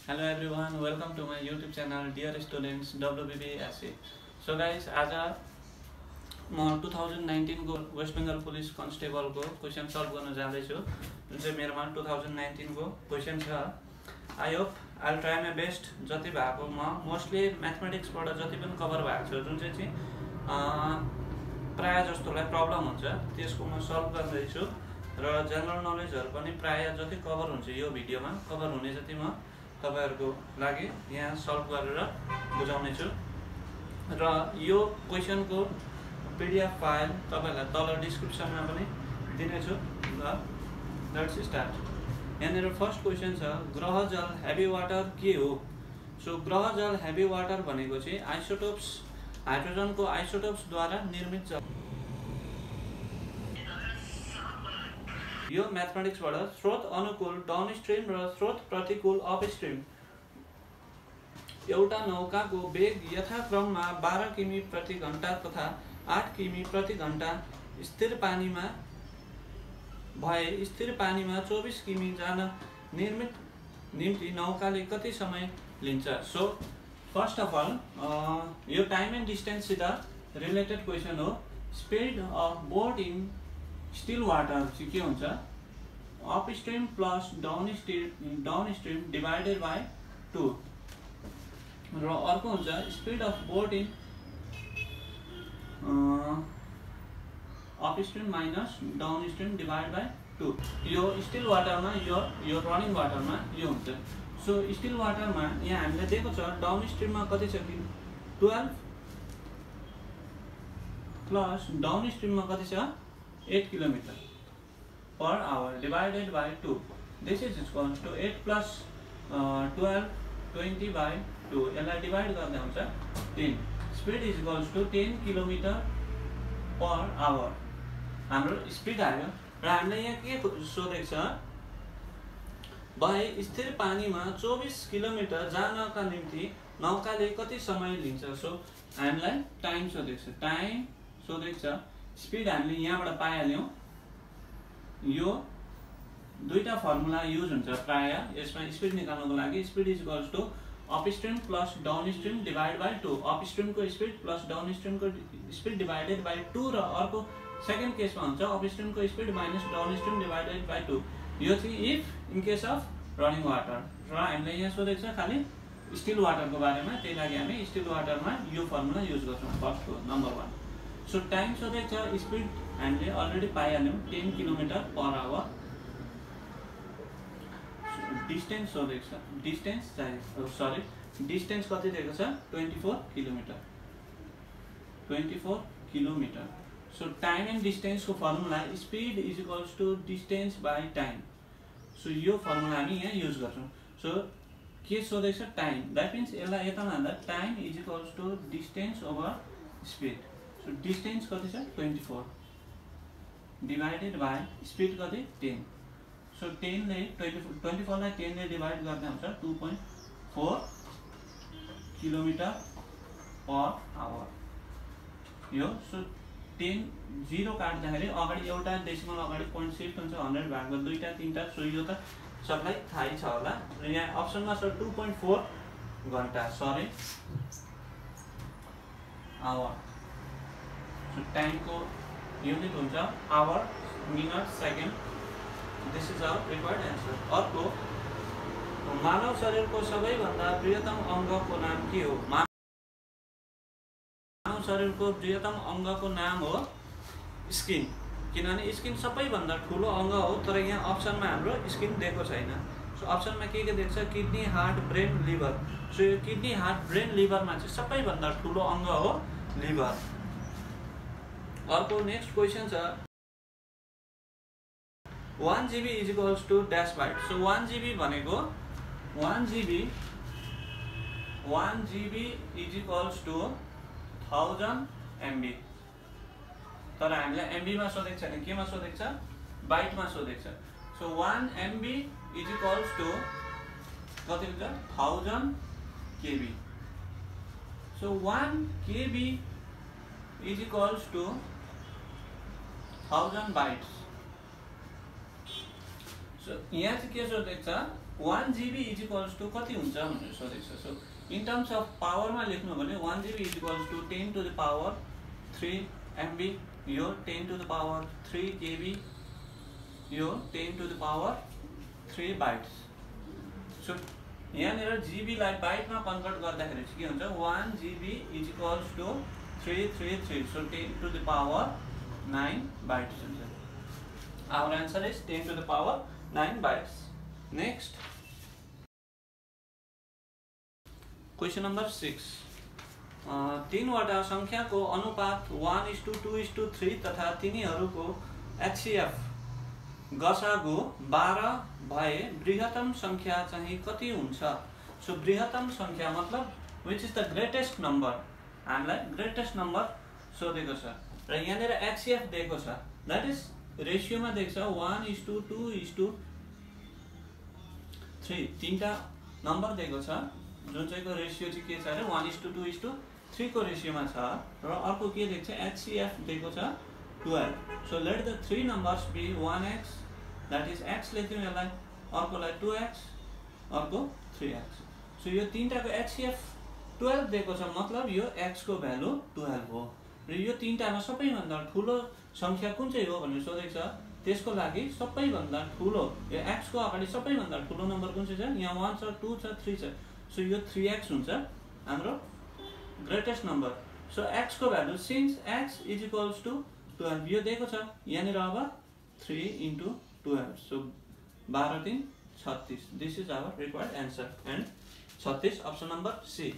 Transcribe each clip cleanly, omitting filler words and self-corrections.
Hello everyone, welcome to my YouTube channel Dear Students WBBSC. So guys, आज म 2019 को West Bengal police constable को question solve गर्न जाँदैछु जुन चाहिँ मेरोमा 2019 को क्वेशन छ। I hope I will try my best जति भएको म मोस्टली म्याथमेटिक्सबाट जति पनि कभर भएको छ जुन चाहिँ प्राय जस्तोलाई प्रब्लम हुन्छ त्यसको म सल्भ गर्दैछु र जनरल नलेजहरु पनि प्राय जति कभर हुन्छ यो भिडियोमा कभर हुने जति म तपाईहरुको लागि यहाँ सल्भ गरेर बुझाउने छु र यो क्वेशनको पीडीएफ फाइल तपाईलाई तल डिस्क्रिप्सनमा पनि दिने छु। ल लेट्स स्टार्ट। यहाँनिर फर्स्ट क्वेशन छ ग्रह जल हेभी वाटर के हो। सो ग्रह जल हेभी वाटर भनेको चाहिँ आइसोटोप्स हाइड्रोजनको आइसोटोप्स द्वारा निर्मित जल। यो म्याथमेटिक्सबाट स्रोत अनुकूल डाउनस्ट्रीम र स्रोत प्रतिकूल अपस्ट्रीम। एउटा नौकाको वेग यथाक्रममा 12 किमी प्रति घण्टा तथा 8 किमी प्रति घण्टा स्थिर पानीमा भए स्थिर पानीमा 24 किमी जान निर्मित निम्ति नौकाले कति समय लिन्छ। सो फर्स्ट अफ अल यो टाइम एन्ड डिस्टेन्स सित रिलेटेड क्वेशन हो। Speed of boat in still water चाहिँ के हुन्छ upstream plus downstream divided by 2 र अर्को हुन्छ speed of boat in upstream minus downstream divide by 2। यो स्टिल वाटरमा यो रनिङ वाटरमा यो हुन्छ। सो स्टिल वाटरमा यहाँ हामीले दिएको छ डाउनस्ट्रीममा कति छ कि 12 प्लस डाउनस्ट्रीममा कति छ 8 kilometre per hour divided by 2। This is equals to 8 plus 12 20 by 2 यसलाई डिवाइड गर्दा हुन्छ 10। Speed is equals to 10 kilometre per hour. हाम्रो स्पीड आयो र हामीले यहाँ के सोधेको छ भए स्थिर पानीमा 24 किलोमिटर जानका निम्ति नौकाले कति समय लिन्छ। सो हामीलाई टाइम सोधेको छ, टाइम सोधेको छ। स्पीड हामीले यहाँबाट पाइहाल्यौं। यो दुईटा फर्मुला युज हुन्छ प्राय यसमा स्पीड निकाल्नको लागि। Speed is equals to upstream plus downstream divide by 2। Upstream को स्पीड प्लस डाउनस्ट्रीम को स्पीड डिवाइडेड बाइ 2 र अर्को सेकेन्ड केसमा हुन्छ अपस्ट्रीम को speed minus downstream divided by 2। यो चाहिँ if in case of running water र हामीले यहाँ सोधेको छ खाली स्टिल वाटरको बारेमा, त्यही लागि हामी स्टिल वाटरमा यो फर्मुला युज गर्छौं फर्स्ट हो नम्बर 1। सो टाइम सोधेको छ, स्पीड हामीले अलरेडी पाइहाल्यौं 10 किलोमिटर पर आवर। डिस्टेन्स सोधेको छ, डिस्टेन्स चाहियो सरी डिस्टेन्स कति दिएको छ 24 kilometre 24 kilometre. So time and distance को formula speed is equals to distance by time. So यो फर्मुला हामी यहाँ युज गर्छौं। सो के सोधेको छ टाइम, दैट मिन्स यसलाई यता लाँदा time is equals to distance over speed. So distance कति छ 24 डिवाइडेड बाइ स्पीड कति 10। सो 10 ले 24 लाई 10 ले डिवाइड गर्दा हुन्छ 2.4 किलोमिटर पर आवर। यो सो 10 0 काट्दाखेरि अगाडि एउटा डेसिमल अगाडि पोइन्ट शिफ्ट हुन्छ 100 भागमा दुईटा तीनटा। सो यो त सबलाई थाहै छ होला र यहाँ अप्सनमा छ 2.4 घण्टा सरी आवर। सो टाइम को युनिट हुन्छ hour minute second. This is our required answer. अर्को मानव शरीरको सबैभन्दा बृहत्तम अङ्गको नाम के हो। मानव शरीरको बृहत्तम अङ्गको नाम हो स्किन, किनभने स्किन सबैभन्दा ठुलो अङ्ग हो। तर यहाँ अप्सनमा हाम्रो स्किन दिएको छैन। सो अप्सनमा के दिएको छ kidney heart brain liver. So यो किडनी हार्ट ब्रेन लिभरमा चाहिँ सबैभन्दा ठुलो अङ्ग हो लिभर। अर्को नेक्स्ट क्वेशन छ 1 GB is equals to dash byte. So 1 GB भनेको 1 GB is equals to 1000 MB। तर हामीलाई MB मा सोधेको छैन, केमा सोधेको छ बाइटमा सोधेको छ। So 1 MB is equals to कति हुन्छ 1000 KB। So 1 KB is equals to 1000 bytes. So यहाँ चाहिँ के सोधेको छ 1 GB इज इक्वल्स टु कति हुन्छ भनेर सोधेको छ। सो इन टर्म्स अफ पावरमा लेख्नु भने 1 GB is equals to 10 to the power 3 MB, यो 10 टु द पावर 3 KB, यो 10 to the power 3 bytes. So यहाँनिर GB लाई बाइटमा कन्भर्ट गर्दाखेरि चाहिँ के हुन्छ 1 GB is equals to 333, so 10 to the power 9 bytes हुन्छ। Our answer is 10 to the power 9 bytes. Next, question number 6. तीनवटा संख्याको अनुपात 1:2:3 तथा तिनीहरूको HCF गसागु 12 भए बृहत्तम संख्या चाहिँ कति हुन्छ? सो बृहत्तम संख्या मतलब which is the greatest number, हामीलाई greatest number सोधेको छ र यहाँनिर HCF दिएको छ, that is रेशियो में देख 1:2:3 तीनटा नंबर दिएको छ जुन चाहिँ को रेशियो चाहिँ के छ अरे 1:2:3 को रेशियो में छ र अर्को के देख्छ HCF दिएको छ 12। So let the three numbers be 1x, that is x लेख्यौं यसलाई, अर्कोलाई 2x, अर्को 3x। सो यो तीनटाको HCF 12 दिएको छ मतलब यो x को भ्यालु 12 हो र यो तीनटामा सबैभन्दा ठूलो संख्या कुन चाहिँ हो भनेर सोधेको छ। त्यसको लागि सबैभन्दा ठूलो यो x को अगाडि सबैभन्दा ठूलो नम्बर कुन चाहिँ छ? यहाँ 1 छ, 2 छ, 3 छ। सो यो 3x हुन्छ हाम्रो ग्रेटेस्ट नम्बर। सो x को value since x is equals to 12 यो दिएको छ यहाँनिर अब 3 × 12, so 12 3 36। This is our required answer and 36 option number C.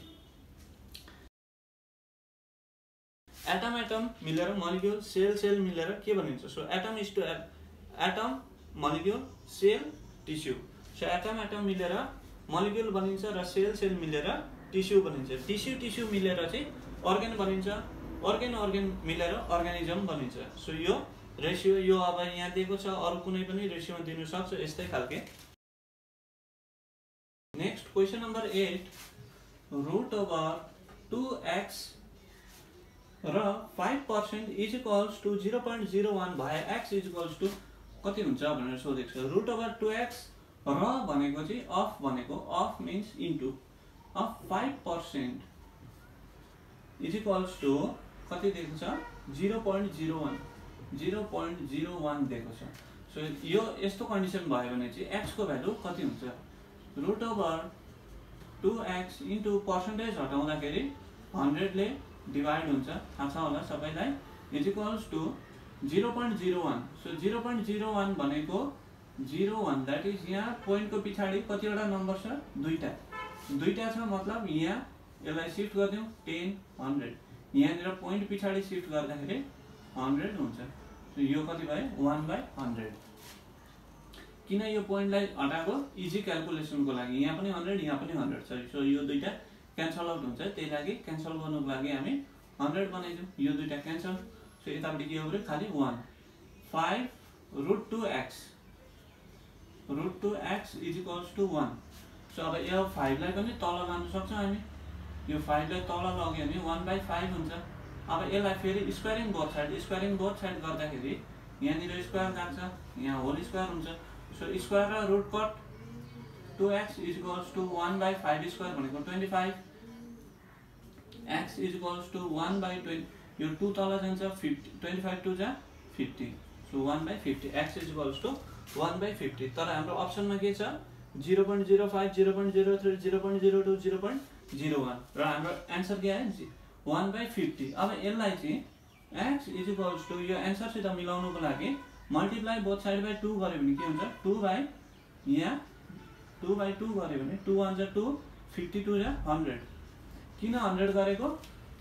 Atom atom मिलेर मलिक्युल सेल सेल मिलेर के बनिन्छ? So atom is to atom molecule cell tissue. So atom atom मिलेर मलिक्युल बनिन्छ र सेल सेल मिलेर टिस्यु बनिन्छ। टिस्यु टिस्यु मिलेर चाहिँ अर्गन बनिन्छ, अर्गन अर्गन मिलेर अर्गानिजम बनिन्छ। सो यो रेशियो यो अब यहाँ दिएको छ, अरु कुनै पनि रेशियोमा दिनु सक्छ यस्तै खालके। नेक्स्ट क्वेशन नम्बर 8, √2x र 5% इज इक्वल्स टु 0.01 भए x इज इक्वल्स टु कति हुन्छ भनेर सोधेको छ। √2x र भनेको चाहिँ अफ भनेको of means into of 5% is equals to कति दिएको छ 0.01 दिएको छ। सो यो यस्तो कन्डिसन भयो भने चाहिँ x को भ्यालु कति हुन्छ? √2x इन्टु पर्सेन्टेज हटाउँदाखेरि 100 ले डिवाइड हुन्छ, थाहा छ होला सबैलाई, इज इक्वल्स टु 0.01। सो 0.01 भनेको 01, दैट इज यहाँ पोइन्ट को पछाडि कतिवटा नम्बर छ? दुईटा छ मतलब यहाँ यसलाई शिफ्ट गर्दियौ 10 100, यहाँनिर पोइन्ट पछाडि शिफ्ट गर्दाखेरि 100 हुन्छ। सो यो कति भयो 1/100। किन यो पोइन्टलाई हटाएको? इजी क्याल्कुलेसनको लागि। यहाँ पनि 100 यहाँ पनि 100 छ, सो यो दुईटा क्यान्सल आउट हुन्छ, त्यही लागि क्यान्सल गर्नुको लागि हामी 100 बनाइदियौ, यो दुईटा क्यान्सल। सो यतापट्टि के हो खाली 1 5 √2x is equals to 1। So अब यो 5 लाई पनि तल लान सक्छौं हामी, यो 5 लाई तल लग्यो भने 1/5 हुन्छ। अब यसलाई फेरि स्क्वायरिङ बोथ साइड गर्दाखेरि यहाँनिर स्क्वायर जान्छ, यहाँ होल स्क्वायर हुन्छ। सो स्क्वायर र root cut 2x is equals to 1/5 square भनेको 25, x इज इक्वल्स टु 1/20, यो 2 तल जान्छ 50, 25 2 जा 50, so 1/50, x is equals to 1/50। तर हाम्रो अप्सनमा के छ 0.05 0.03 0.02 0.01 र हाम्रो आन्सर के आयो 1/50। अब यसलाई चाहिँ x इज इक्वल्स टु यो आन्सरसित मिलाउनुको लागि मल्टिप्लाई बोथ साइड बाइ 2 गर्यो भने के हुन्छ 2 यहाँ 2/2 गर्यो भने 2 1 जा 2 52 जा 100। किन 100 गरेको?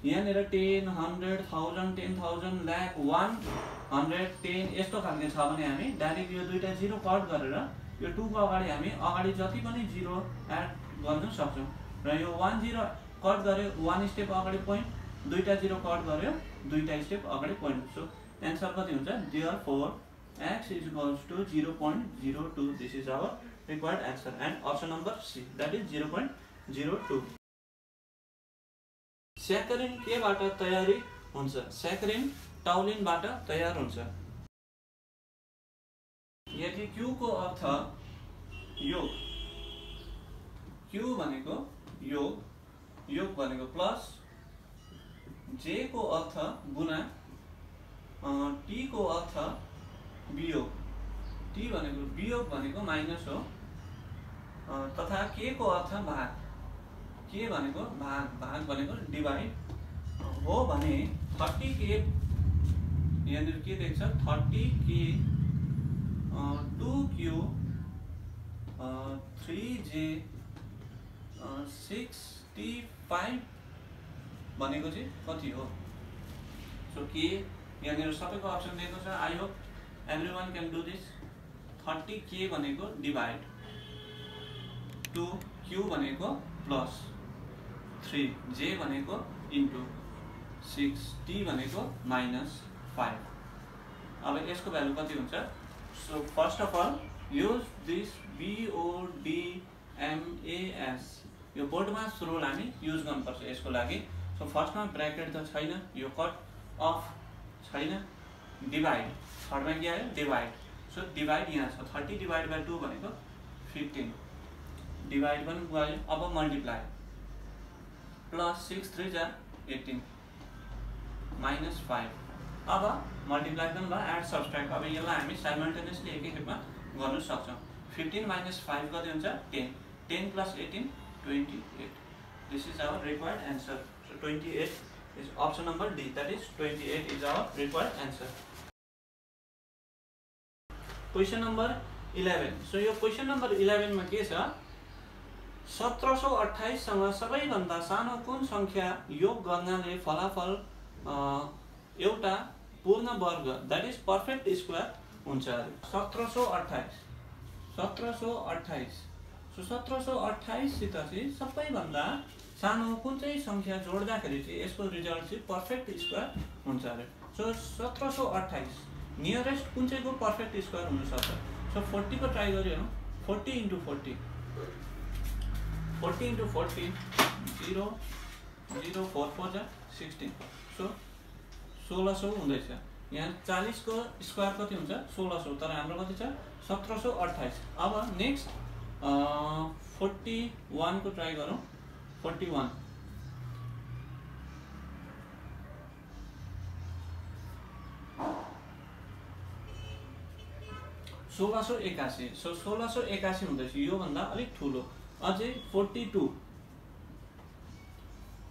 यहाँनिर 10 100 1000 10000 लाख 110 यस्तो खालके छ भने हामी डाइरेक्ट यो दुईटा जिरो कट गरेर यो 2 को अगाडि जति पनि जिरो एड गर्न सक्छौं र यो 1 0 कट गर्यो 1 स्टेप अगाडि पोइन्ट, दुईटा जिरो कट गर्यो दुईटा स्टेप अगाडि पोइन्ट। सो आन्सर कति हुन्छ? Therefore x is equals to 0.02. This is our required answer and option number C, that is 0.02. Saccharin के बाट तयारी हुन्छ? सैकरिन टाउलिन बाट तयार हुन्छ। यदि Q को अर्थ योग Q भनेको योग, योग भनेको प्लस J को अर्थ गुना T को अर्थ वियोग, T भनेको वियोग भनेको माइनस हो, तथा K को अर्थ भाग, K भनेको भाग, भाग भनेको डिवाइड हो भने 30K यहाँनिर के देख्छ 30K 2Q 3J 65 भनेको चाहिँ कति हो? सो के यहाँनिर सबैको अप्सन दिएको छ। I hope everyone can do this. 30K भनेको डिवाइड 2Q भनेको प्लस 3J भनेको इन्टु 6T भनेको माइनस 5। अब यसको भ्यालु कति हुन्छ? So first of all use this BODMAS, यो बोर्डमा सुरुल हामी युज गर्नुपर्छ यसको लागि। सो फर्स्टमा ब्र्याकेट त छैन, यो कट अफ छैन, डिवाइड, थर्डमा के आयो डिवाइड। सो डिवाइड यहाँ छ 30 डिवाइड बाई 2 भनेको 15, डिवाइड पनि गयो। अब मल्टिप्लाई प्लस 6 3 जा 18 माइनस 5। अब मल्टिप्लाई पनि भयो, एड सब्सट्र्याक्ट। अब यसलाई हामी साइमल्टेनियसली एकैखेपमा गर्न सक्छौँ। 15 माइनस 5 कति हुन्छ 10, 10 plus 18 28। This is our required answer. So 28 is option number D, that is 28 is our required answer. Question number 11। So यो क्वेसन नम्बर 11 मा के छ? 1728 सँग सबैभन्दा सानो कुन संख्या योग गर्नाले फलाफल एउटा पूर्ण वर्ग दैट इज पर्फेक्ट स्क्वायर हुन्छ। 1728 सो 1728 सित चाहिँ सबैभन्दा सानो कुन चाहिँ संख्या जोड्दाखेरि चाहिँ यसको रिजल्ट चाहिँ पर्फेक्ट स्क्वायर हुन्छ अरे। सो 1728 नियरेस्ट कुन चाहिँ को पर्फेक्ट स्क्वायर हुन सक्छ? सो 40 को ट्राई गर्यो, 40 इन्टु 40 40 इन्टु 40 0 0 4 4 जा 16। सो 1600 हुँदैछ। यहाँ 40 को स्क्वायर कति हुन्छ 1600, तर हाम्रो कति छ 1728। अब नेक्स्ट 41 को ट्राई गरौँ। 41 1681। सो 1681 हुँदैछ, यो भन्दा अलिक ठुलो। अझै 42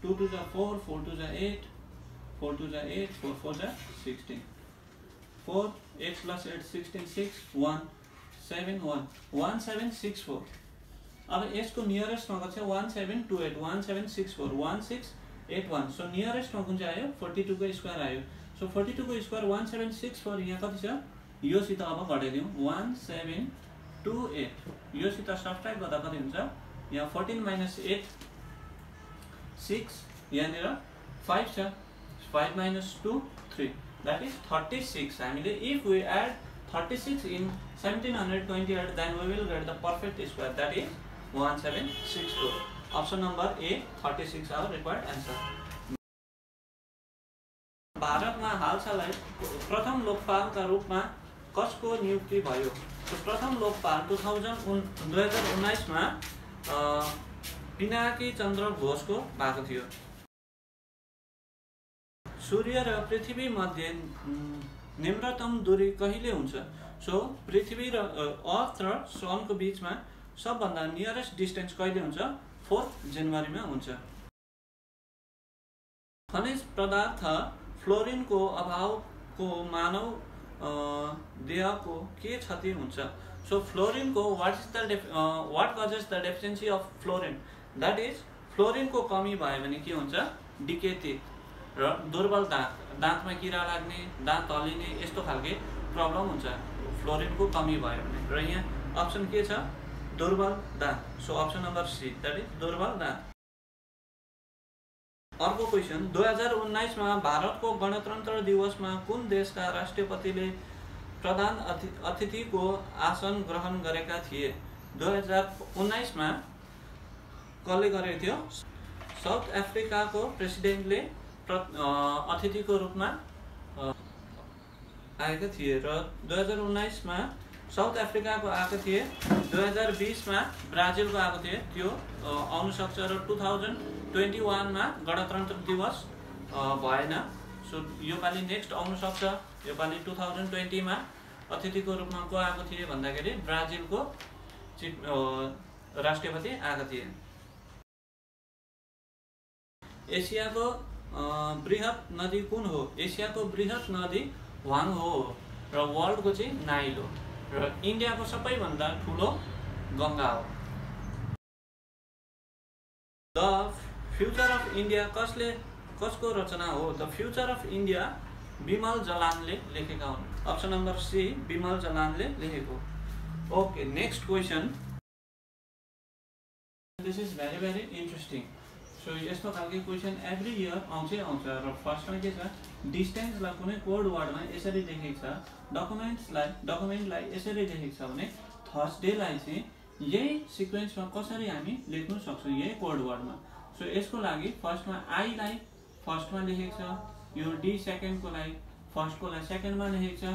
2 2 जा 4 4 2 जा 8 4 2 जा 8 4 4 जा 16 4 8 plus 8 16 6 1 7 1 1764। अब यसको नियरेस्ट मा कति छ 1728 1764 1681। सो नियरेस्ट मा कुन चाहिँ आयो 42 को स्क्वायर आयो। सो 42 को स्क्वायर 1764 यहाँ कति छ यो सित अब घटाइदिउँ 1728। यो सित सब्ट्र्याक्ट गर्दा कति हुन्छ यहाँ 14 minus 8 6 यहाँनिर 5 छ 5 minus 2 3 that is 36। हामीले if we add 36 in 1728 then we will get the perfect square that is 1764। option number A 36 our required answer। भारतमा हालसालै प्रथम लोकपालका रूपमा कसको नियुक्ति भयो? तो प्रथम लोकपाल 2019 मा पिनाकी चन्द्र घोषको भएको थियो। सूर्य र पृथ्वी मध्य निम्नतम दूरी कहिले हुन्छ? सो पृथ्वी र अर्थ र सनको बीचमा सबभन्दा नियरेस्ट डिस्टेन्स कहिले हुन्छ? 4 जनवरीमा हुन्छ। खनिज पदार्थ फ्लोरिनको अभावको मानव देहको के क्षति हुन्छ? सो फ्लोरिनको what causes the deficiency of fluorine? that is फ्लोरिनको कमी भयो भने के हुन्छ? डिके टिथ र दुर्बल दाँत, दाँतमा किरा लाग्ने, दाँत हल्लिने यस्तो खालके प्रब्लम हुन्छ फ्लोरिनको कमी भयो भने। र यहाँ अप्सन के छ? दुर्बल दाँत। So option number see that is दुर्बल दाँत। अर्को क्वेसन 2019 मा भारतको गणतन्त्र दिवसमा कुन देशका राष्ट्रपतिले प्रधान अतिथिको आसन ग्रहण गरेका थिए? 2019 मा कसले गरेको थियो? साउथ अफ्रिकाको प्रेसिडेन्टले अतिथिको रूपमा आएका थिए र 2019 मा साउथ अफ्रिकाको आएका थिए 2020 मा ब्राजिलको आएको थियो त्यो आउन सक्छ र 2021 मा गणतन्त्र दिवस भएन। सो यो पालि नेक्स्ट आउन सक्छ। यो पालि 2020 मा अतिथिको रूपमा को आएको थिए भन्दाखेरि ब्राजिलको राष्ट्रपति आएका थिए। एसियाको बृहत नदी कुन हो? एसियाको बृहत नदी ह्वाङ हो र वर्ल्डको चाहिँ नाइल हो र इन्डियाको सबैभन्दा ठुलो गङ्गा हो। द फ्युचर अफ इन्डिया कसको रचना हो? The future of India Bimal जलानले लेखेका हुन्। अप्सन नम्बर सी बिमल जलानले लेखेको। Okay, next question. This is very interesting. So यस्तो खालको क्वेसन एभ्री इयर आउँछै आउँछ र फर्स्टमा के छ, डिस्टेन्सलाई कुनै कोड वर्डमा यसरी लेखेको छ, डकुमेन्टलाई यसरी लेखेको छ भने थर्सडेलाई चाहिँ यही सिक्वेन्समा कसरी हामी लेख्न सक्छौँ यही कोड वर्डमा। सो यसको लागि फर्स्टमा आईलाई फर्स्टमा लेखेको छ, यो डी सेकेन्डको लागि फर्स्टकोलाई सेकेन्डमा लेखेको छ,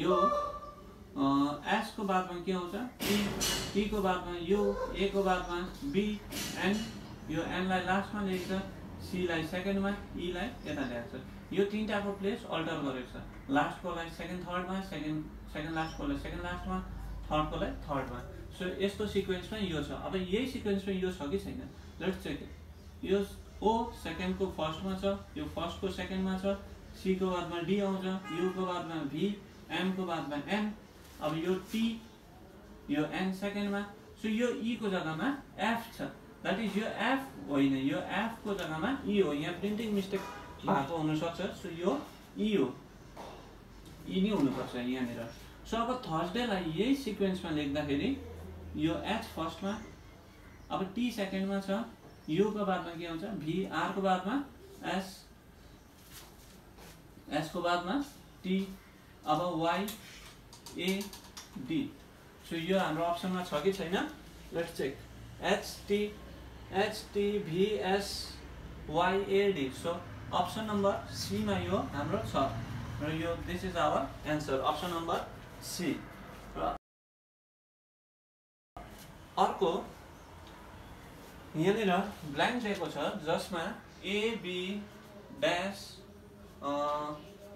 यो एसको बादमा के आउँछ टी को बादमा यू, ए को बादमा बी, एन, यो एनलाई लास्टमा लेखेको छ, सीलाई सेकेन्डमा, ईलाई यता ल्याएको छ। यो तीनटाको प्लेस अल्टर गरेको छ। लास्टकोलाई सेकेन्ड थर्डमा, सेकेन्ड लास्टकोलाई सेकेन्ड लास्टमा, थर्डकोलाई थर्डमा। सो यस्तो सिक्वेन्समा यो छ। अब यही सिक्वेन्समा यो छ कि छैन लेट्स चेक। यो ओ सेकेन्डको फर्स्टमा छ, यो फर्स्टको सेकेन्डमा छ, सी को बादमा डी आउँछ, यू को बादमा भी, एम को बादमा एन, अब यो टी, यो एन सेकेन्डमा। सो यो ई को जग्गामा एफ छ, द्याट इज यो एफ होइन, यो एफ को जग्गामा ई हो। यहाँ प्रिन्टिङ मिस्टेक भएको हुनसक्छ। सो यो ई हो, ई नै हुनुपर्छ यहाँनिर। सो अब थर्सडेलाई यही सिक्वेन्समा लेख्दाखेरि यो एच फर्स्टमा, अब टी सेकेन्डमा छ, यू को बादमा के आउँछ भी, आर को बादमा एस, एस को बादमा टी, अब वाई ए डी। सो यो हाम्रो अप्सनमा छ कि छैन let's check. H T V S Y A D. So option number C मा यो हाम्रो छ र यो this is our answer, option number C. र अर्को यहाँनिर ब्ल्याङ्क दिएको छ जसमा AB dash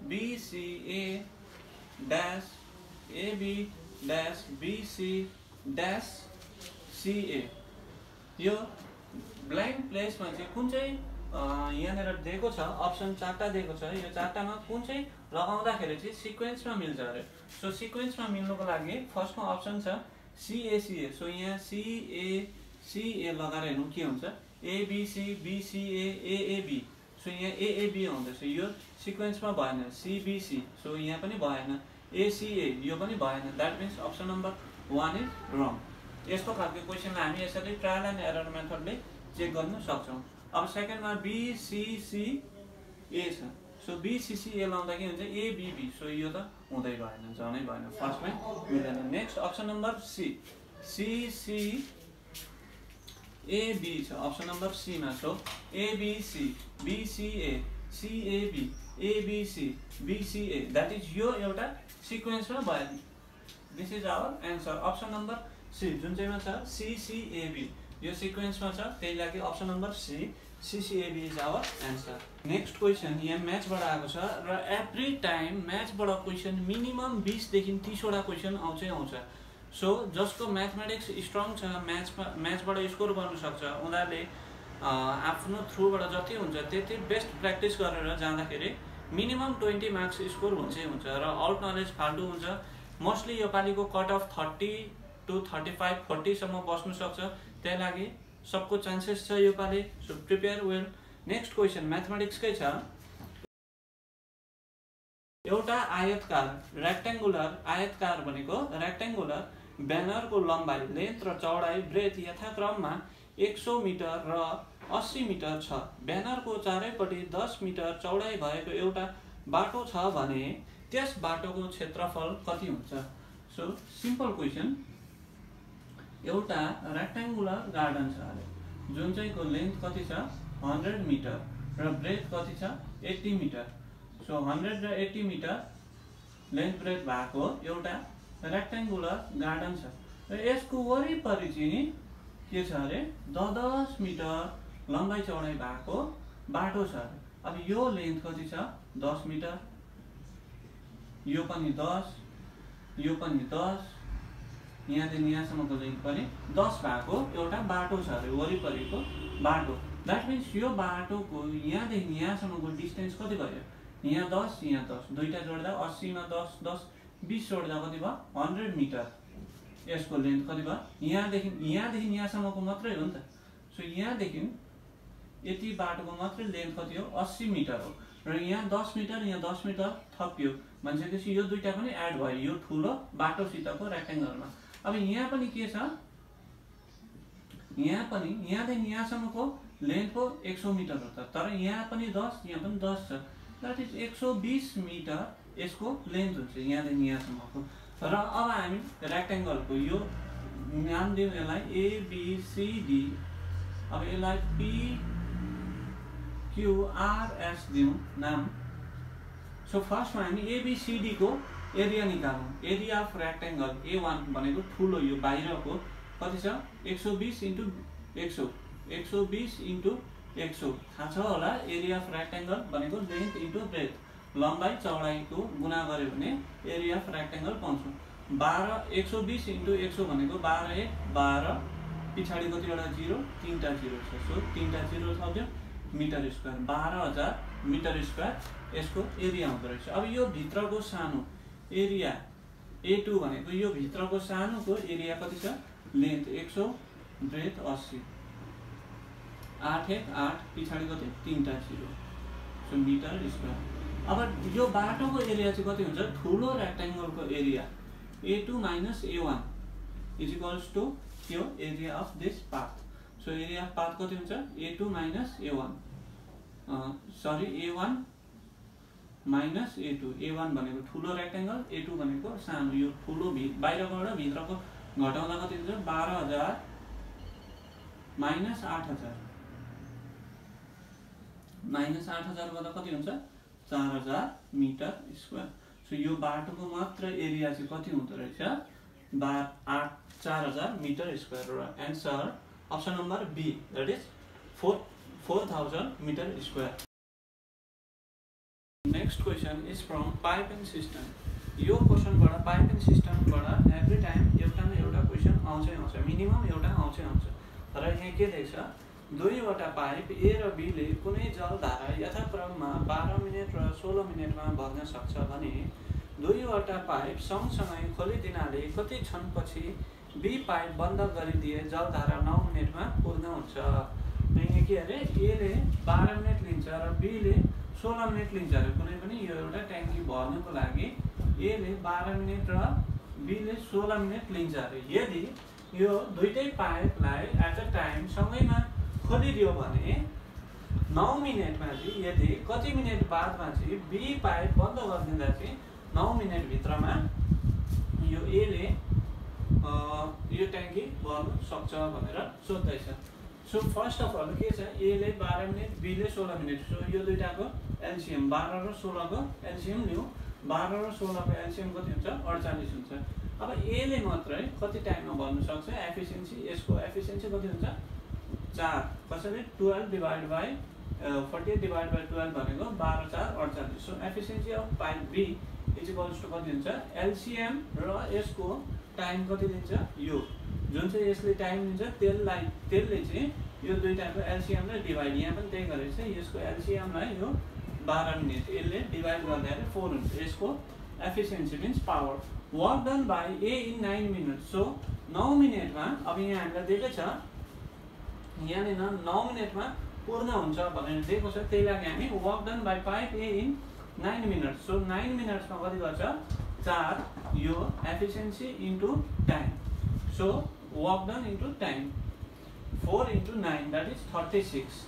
BCA dash AB dash BC dash CA. यो ब्ल्याङ्क प्लेसमा चाहिँ कुन चाहिँ यहाँनिर दिएको छ अप्सन चारवटा दिएको छ। यो चारवटामा कुन चाहिँ लगाउँदाखेरि चाहिँ सिक्वेन्समा मिल्छ अरे। सो सिक्वेन्समा मिल्नुको लागि फर्स्टमा अप्सन छ सिएसिए। सो यहाँ सिए लगाएर हेर्नु के हुन्छ, एबिसी बिसिए एएबी। सो यहाँ एएबी आउँदैछ, यो सिक्वेन्समा भएन। सिबिसी, सो यहाँ पनि भएन। एसिए, यो पनि भएन। That means option number 1 is रङ। यस्तो खालको क्वेसनलाई हामी यसरी ट्रायल एन्ड एरर मेथडले चेक गर्न सक्छौँ। अब सेकेन्डमा बिसिसिए छ। सो बिसिसिए लाउँदा के हुन्छ एबिबी। सो यो त हुँदै भएन, जनै भएन, फर्स्टमै मिलेन। Next option number C, CCAB छ अप्सन नम्बर सीमा। So ABC BCA CAB ABC BCA, that is यो एउटा सिक्वेन्समा भयो। This is our answer, option number C, जुन चाहिँमा छ सिसिएबी यो सिक्वेन्समा छ, त्यही लागि option number C CCAB is our answer. Next question यहाँ म्याचबाट आएको छ र एभ्री टाइम म्याचबाट क्वेसन मिनिमम 20 देखि 30 वटा क्वेसन आउँछै आउँछ। सो जसको म्याथमेटिक्स स्ट्रङ छ, म्याचबाट स्कोर गर्न सक्छ, उनीहरूले आफ्नो थ्रुबाट जति हुन्छ त्यति बेस्ट प्र्याक्टिस गरेर जाँदाखेरि मिनिमम 20 मार्क्स स्कोर हुन्छै हुन्छ र आउट नलेज फाल्टु हुन्छ। मोस्टली यो पालिको कट अफ 30 to 35 40 सम्म बस्नु सक्छ, त्यही लागि सबको चान्सेस छ यो पालि। So prepare well. Next question म्याथमेटिक्सकै छ। एउटा आयतकार आयतकार भनेको रेक्टेङ्गुलर ब्यानरको लम्बाइ, लेन्थ र चौडाइ ब्रेथ यथाक्रममा 100 मिटर र 80 मिटर छ। ब्यानरको चारैपट्टि 10 मिटर चौडाइ भएको एउटा बाटो छ भने त्यस बाटोको क्षेत्रफल कति हुन्छ? So simple question. एउटा रेक्टेङ्गुलर गार्डन छ अरे, जुन चाहिँ को लेन्थ कति छ 100 मिटर र ब्रेथ कति छ 80 मिटर। सो 100 र 80 मिटर लेन्थ ब्रेथ भएको एउटा रेक्टेङ्गुलर गार्डन छ र यसको वरिपरि चाहिँ के छ अरे 10 मिटर लम्बाइ चौडाइ भएको बाटो छ अरे। अब यो लेन्थ कति छ 10 मिटर, यो पनि 10, यो पनि 10, यहाँदेखि यहाँसम्मको लेन्थ पनि 10 भएको एउटा बाटो छ अरे, वरिपरिको बाटो। द्याट मिन्स यो बाटोको यहाँदेखि यहाँसम्मको डिस्टेन्स कति भयो, यहाँ 10 यहाँ 10, दुईटा जोड्दा 80 मा 10 10 20 जोड्दा कति भयो 100 मिटर। यसको लेन्थ कति भयो, यहाँदेखि यहाँसम्मको मात्रै हो नि त। सो यहाँदेखि यति बाटोको मात्रै लेन्थ कति हो 80 मिटर हो र यहाँ 10 मिटर यहाँ 10 मिटर थपियो भनेपछि यो दुईटा पनि एड भयो यो ठुलो बाटोसितको रेक्टेङ्गलमा। अब यहाँ पनि के छ, यहाँ पनि यहाँदेखि यहाँसम्मको लेन्थ को 100 मिटर हो त, तर यहाँ पनि 10 यहाँ पनि 10 छ। द्याट इज 120 मिटर यसको लेन्थ हुन्छ यहाँदेखि यहाँसम्मको। र अब हामी रेक्टेङ्गलको यो नाम दिउँ यसलाई एबिसिडी, अब यसलाई PQRS दिउँ नाम। सो फर्स्टमा हामी एबिसिडी को एरिया निकालौँ। एरिया अफ रेक्टेङ्गल A1 भनेको ठुलो यो बाहिरको कति छ 120 × 100, 120 × 100 थाहा छ होला। एरिया अफ रेक्टेङ्गल भनेको लेन्थ इन्टु ब्रेथ, लम्बाइ चौडाइको गुणा गर्यो भने एरिया अफ रेक्टेङ्गल पाउँछौँ। 120 × 100 भनेको 12 × 1 12, पछाडि कतिवटा 0 3टा 0 छ। सो 3टा 0 थप्यो मिटर स्क्वायर, 12,000 मिटर स्क्वायर यसको एरिया हुँदो रहेछ। अब यो भित्रको सानो एरिया A2 भनेको यो भित्रको सानोको एरिया कति छ, लेन्थ 100 ब्रेथ 80, 8 × 1 8, पछाडि कति 3टा 0, सो मिटर स्क्वायर। अब यो बाटोको एरिया चाहिँ कति हुन्छ, ठुलो रेक्टेङ्गलको area A2 - A1 is equals to यो area of this path. So area of path कति हुन्छ A2 - A1, sorry A1 - A2। A1 भनेको ठुलो रेक्टेङ्गल, A2 भनेको सानो। यो ठुलो बाहिरकोबाट भित्रको घटाउँदा कति हुन्छ 12,000 - 8,000, -8,000 गर्दा कति हुन्छ 4,000 मिटर स्क्वायर। सो यो बाटोको मात्र एरिया चाहिँ कति हुँदो रहेछ 4,000 मिटर स्क्वायर। र answer option number B, that is 4,000 metre square. Next question is from pipe and system. यो क्वेसनबाट पाइप एन्ड सिस्टमबाट एभ्री टाइम एउटा न एउटा क्वेसन आउँछै आउँछ, मिनिमम एउटा आउँछै आउँछ। र यहाँ के देख्छ, दुईवटा पाइप A र B ले कुनै जलधारा यथाक्रममा 12 मिनेट र 16 मिनेटमा भर्न सक्छ भने दुईवटा पाइप सँगसँगै खोलिदिनाले कति क्षणपछि B पाइप बन्द गरिदिए जलधारा 9 मिनेटमा पूर्ण हुन्छ। यहाँ के अरे A ले 12 मिनेट लिन्छ र B ले 16 मिनेट लिन्छ अरे। कुनै पनि यो एउटा ट्याङ्की भर्नको लागि A ले 12 मिनेट र B ले 16 मिनेट लिन्छ अरे। यदि यो दुईटै पाइपलाई एट अ टाइम सँगैमा खोलिदियो भने 9 मिनेटमा चाहिँ यदि कति मिनेट बादमा चाहिँ B पाइप बन्द गरिदिँदा चाहिँ 9 मिनेट भित्रमा यो A ले यो ट्याङ्की भर्न सक्छ भनेर सोध्दैछ। सो फर्स्ट अफ अल के छ, A ले 12 मिनेट B ले 16 मिनेट। सो यो दुईटाको एलसिएम 12 र 16 को एलसिएम लिउँ। 12 र 16 को एलसिएम कति हुन्छ 48 हुन्छ। अब A ले मात्रै कति टाइममा भर्न सक्छ, एफिसिएन्सी यसको एफिसिएन्सी कति हुन्छ 4, कसरी 12 डिवाइड बाई 48 डिवाइड बाई 12 भनेको 12 4 48। So efficiency of pipe B is equals to कति हुन्छ, एलसिएम र यसको टाइम कति दिन्छ, यो जुन चाहिँ यसले टाइम दिन्छ त्यसले चाहिँ यो दुईटाको एलसिएमलाई डिवाइड, यहाँ पनि त्यही गरेको छ, यसको एलसिएमलाई यो 12 मिनेट यसले डिवाइड गर्दाखेरि 4 हुन्छ। यसको efficiency means power. Work done by A in 9 minute. So 9 मिनेटमा, अब यहाँ हामीलाई दिएकै छ यहाँनिर 9 मिनेटमा पूर्ण हुन्छ भनेर दिएको छ, त्यही लागि हामी work done by pipe A in 9 minute. So 9 मिनट्समा कति गर्छ 4, यो efficiency into time. So work done into time 4 × 9 that is 36।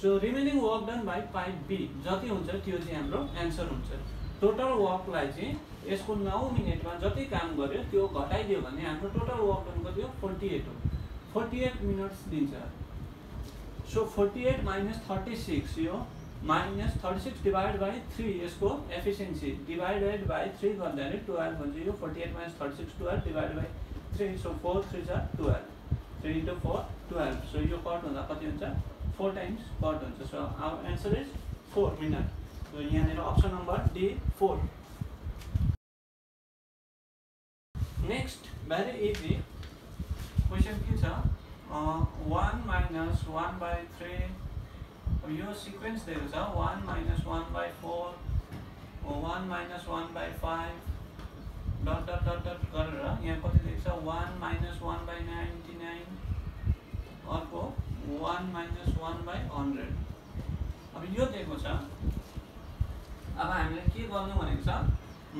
So remaining work done by pipe B जति हुन्छ त्यो चाहिँ हाम्रो एन्सर हुन्छ। टोटल वर्कलाई चाहिँ यसको 9 मिनेटमा जति काम गर्यो त्यो घटाइदियो भने हाम्रो टोटल वर्क डन कति हो 48 हो। 48 मिनट्स दिन्छ। सो 48 - 36 यो माइनस 36 डिवाइड बाई 3 यसको एफिसिएन्सी डिवाइडेड बाई 3 गर्दाखेरि 12 हुन्छ यो 48 माइनस 36 12 डिवाइड बाई 3 सो 4 3 जा 12 3 into 4 12 सो यो कट हुँदा कति हुन्छ 4 टाइम्स कट हुन्छ so our answer is 4 minute so यहाँनिर option number D 4 next very easy question के छ 1 minus 1 by 3 अब यो सिक्वेन्स दिएको छ 1 minus 1 by 4 1 minus 1 by 5 dot dot dot dot गरेर यहाँ कति दिएको छ 1 minus 1 by 99 अर्को 1 minus 1 by 100 अब यो दिएको छ अब हामीले के गर्नु भनेको छ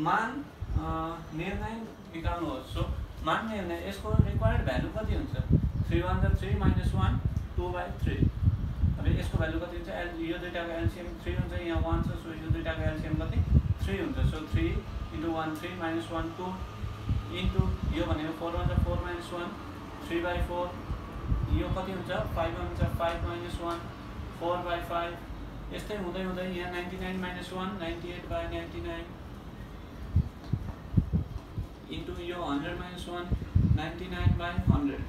मान निर्णय निकाल्नुहोस् सो मान निर्णय यसको रिक्वायर्ड भ्यालु कति हुन्छ 3 1 3 minus 1 2 by 3 अब यसको भ्यालु कति हुन्छ यो दुईटाको एलसीएम 3 हुन्छ यहाँ 1 छ सो यो दुईटाको एलसीएम कति 3 हुन्छ सो 3 into 1 3 minus 1 2 into यो भनेको 4 1 4 minus 1 3 by 4 यो कति हुन्छ 5 हुन्छ 5 minus 1 4 by 5 यस्तै हुँदै हुँदै यहाँ 99 minus 1 98 by 99 into यो 100 minus 1 99 by 100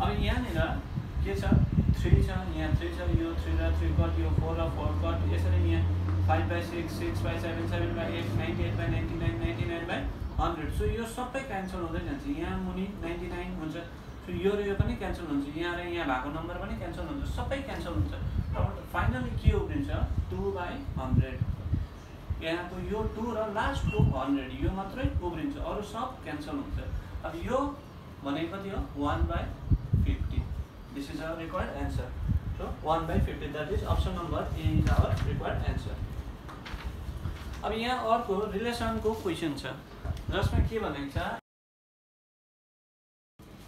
अब यहाँनिर के छ 3 छ यहाँ 3 छ यो 3 र 3 कट यो 4 र 4 कट यसरी यहाँ 5 by 6 6 by 7 7 by 8 98 by 99 99 by 100 so यो सबै क्यान्सल हुँदै जान्छ यहाँ मुनि 99 हुन्छ सो यो र यो पनि क्यान्सल हुन्छ यहाँ र यहाँ भएको नम्बर पनि क्यान्सल हुन्छ सबै क्यान्सल हुन्छ अब फाइनली के उब्रिन्छ 2 by 100 यहाँको यो 2 र लास्टको 100 यो मात्रै उब्रिन्छ अरु सब क्यान्सल हुन्छ अब यो भनेको कति हो 1 by 50 this is our required answer so 1 by 50 that is option number A is our required answer अब यहाँ अर्को रिलेसन को क्वेशन छ जसमा के भनेको छ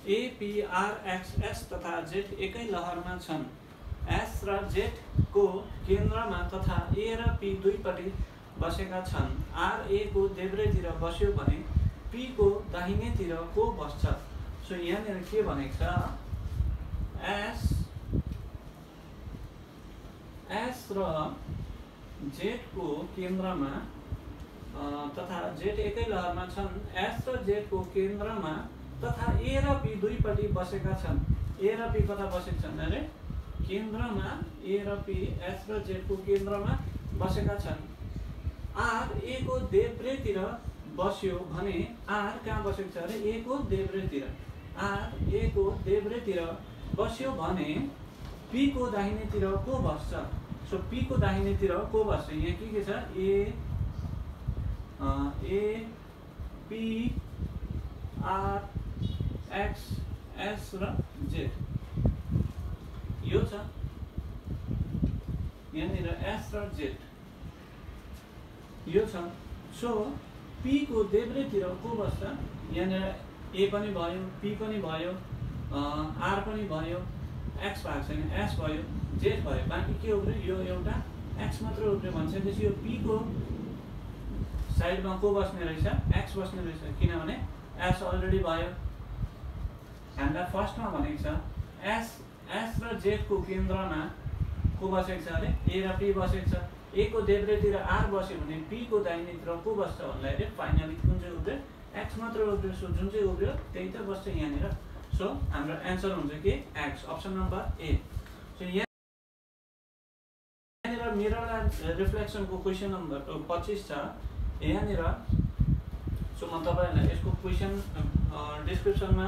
A P R X S तथा Z एकै लहरमा छन् S र Z को केन्द्रमा तथा A र P दुईपट्टि बसेका छन् R A को देब्रेतिर बस्यो भने P को दाहिनेतिर को बस्छ सो यहाँनिर के भनेको छ S र Z को केन्द्रमा तथा Z एकै लहरमा छन् S र Z को केन्द्रमा तथा A र P दुईपट्टि बसेका छन् A र P कता बसेका छन् अरे केन्द्रमा A र P S र Z को केन्द्रमा बसेका छन् R A को देब्रेतिर बस्यो भने R कहाँ बसेको छ अरे A को देब्रेतिर R A को देब्रेतिर बस्यो भने P को दाहिनेतिर को बस्छ सो P को दाहिनेतिर को बस्छ यहाँ के छ A P R X S र Z यो छ यहाँनिर S र Z यो छ सो P को देब्रेतिर को बस्छ यहाँनिर A पनि भयो P पनि भयो R पनि भयो X भएको छैन S भयो Z भयो बाँकी के उब्रियो यो एउटा X मात्र उब्रियो भनेपछि यो P को साइडमा को बस्ने रहेछ X बस्ने रहेछ किनभने S अलरेडी भयो हामीलाई फर्स्टमा भनेको छ S र Z को केन्द्रमा को बसेको छ अरे A र P बसेको छ A को देब्रेतिर R बस्यो भने P को दाहिनेतिर को बस्छ भन्दाखेरि फाइनली कुन चाहिँ उब्रियो X मात्र उब्रियो सो जुन चाहिँ उब्रियो त्यही त बस्छ यहाँनिर सो हाम्रो एन्सर हुन्छ के X option number A so यहाँनिर मिरर रिफ्लेक्सनको क्वेसन नम्बर 25 छ यहाँनिर सो म तपाईहरुलाई यसको क्वेसन डिस्क्रिप्सनमा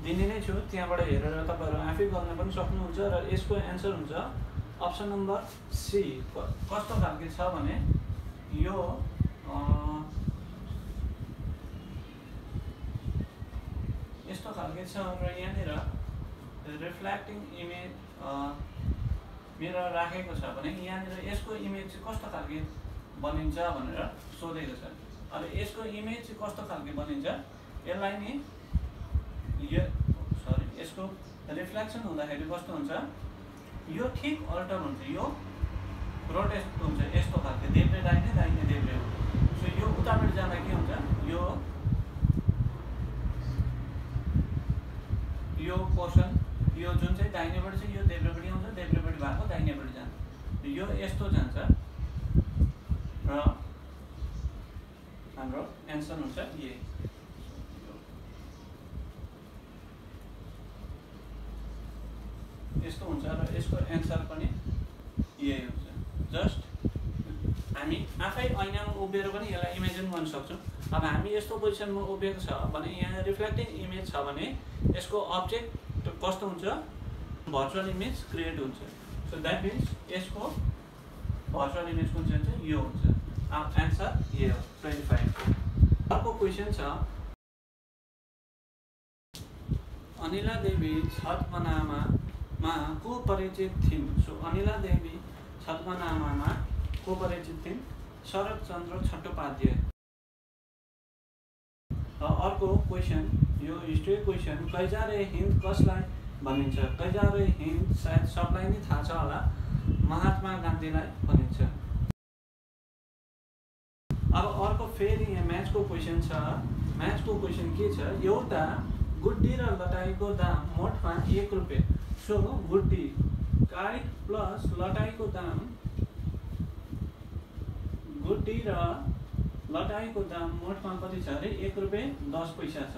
दिने नै छु त्यहाँबाट हेरेर तपाईहरु आफै गर्न पनि सक्नुहुन्छ र यसको एन्सर हुन्छ अप्सन नम्बर C कस्तो खालको छ भने यो यस्तो खालको छ र यहाँनिर रिफ्लेक्टिङ इमेज मिरर राखेको छ भने यहाँनिर यसको इमेज चाहिँ कस्तो खालको बनिन्छ भनेर सोधेको छ अब यसको इमेज चाहिँ कस्तो खालको बनिन्छ यसलाई नि यो यसको रिफ्लेक्सन हुँदाखेरि कस्तो हुन्छ यो ठीक अल्टर हुन्छ यो रोटेट हुन्छ यस्तो खालको देब्रे दाहिने दाहिने देब्रे सो यो उताबाट जाँदा के हुन्छ यो पोर्सन यो जुन चाहिँ दाहिनेबाट चाहिँ यो देब्रेपट्टि आउँछ देब्रेपट्टि भएको दाहिनेपट्टि जान्छ यो यस्तो जान्छ र हाम्रो एन्सर हुन्छ ए। यस्तो हुन्छ र यसको एन्सर पनि यही हुन्छ। जस्ट हामी आफै ऐनामा उभिएर पनि यसलाई इमेजिन गर्न सक्छौँ। अब हामी यस्तो पोजिसनमा उभिएको छ भने यहाँ रिफ्लेक्टिङ इमेज छ भने यसको अब्जेक्ट कस्तो हुन्छ, भर्चुअल इमेज क्रिएट हुन्छ। सो द्याट मिन्स यसको भर्चुअल इमेज कुन चाहिँ हुन्छ, यो हुन्छ। अब एन्सर ये हो 25 को। अर्को क्वेसन छ, अनिला देवी छठ बनामामा को परिचित थिइन्। सो अनिला देवी छठ बनामामा को परिचित थिइन्, शरदचन्द्र चट्टोपाध्याय। अर्को क्वेसन, यो हिस्ट्री क्वेसन, कैजारे हिन्द कसलाई भनिन्छ। कैजारे हिन्द सायद सबलाई नै थाहा छ होला, महात्मा गान्धीलाई भनिन्छ। अब अर्को फेरि यहाँ म्याथको क्वेसन छ। म्याथको क्वेसन के छ, एउटा गुड्डी र लटाईको दाम मोठमा 1 रुपियाँ। सो गुड्डी काइट प्लस लटाईको दाम, गुड्डी र लटाईको दाम मोठमा कति छ अरे, 1 रुपियाँ 10 पैसा छ।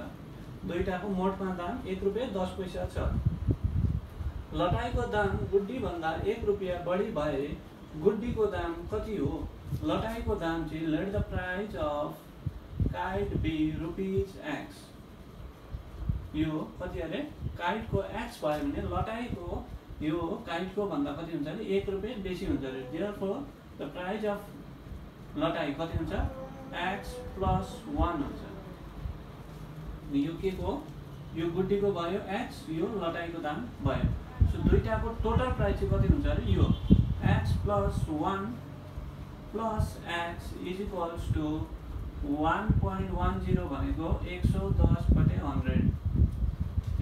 दुईटाको मोठमा दाम 1 रुपियाँ 10 पैसा छ। लटाईको दाम गुड्डी भन्दा 1 रुपियाँ बढी भए गुड्डीको दाम कति हो। लटाईको दाम चाहिँ let the price of kite be ₹X। यो कति अरे, काइटको X भयो भने लटाईको यो काइटको भन्दा कति हुन्छ अरे, 1 रुपियाँ बेसी हुन्छ अरे। देयरफोर द प्राइस अफ लटाई कति हुन्छ, X + 1 हुन्छ। यो के को, यो गुड्डीको भयो X, यो लटाईको दाम भयो। सो दुईटाको टोटल प्राइस चाहिँ कति हुन्छ अरे, यो X + 1 + X = 1.10 भनेको 110/100।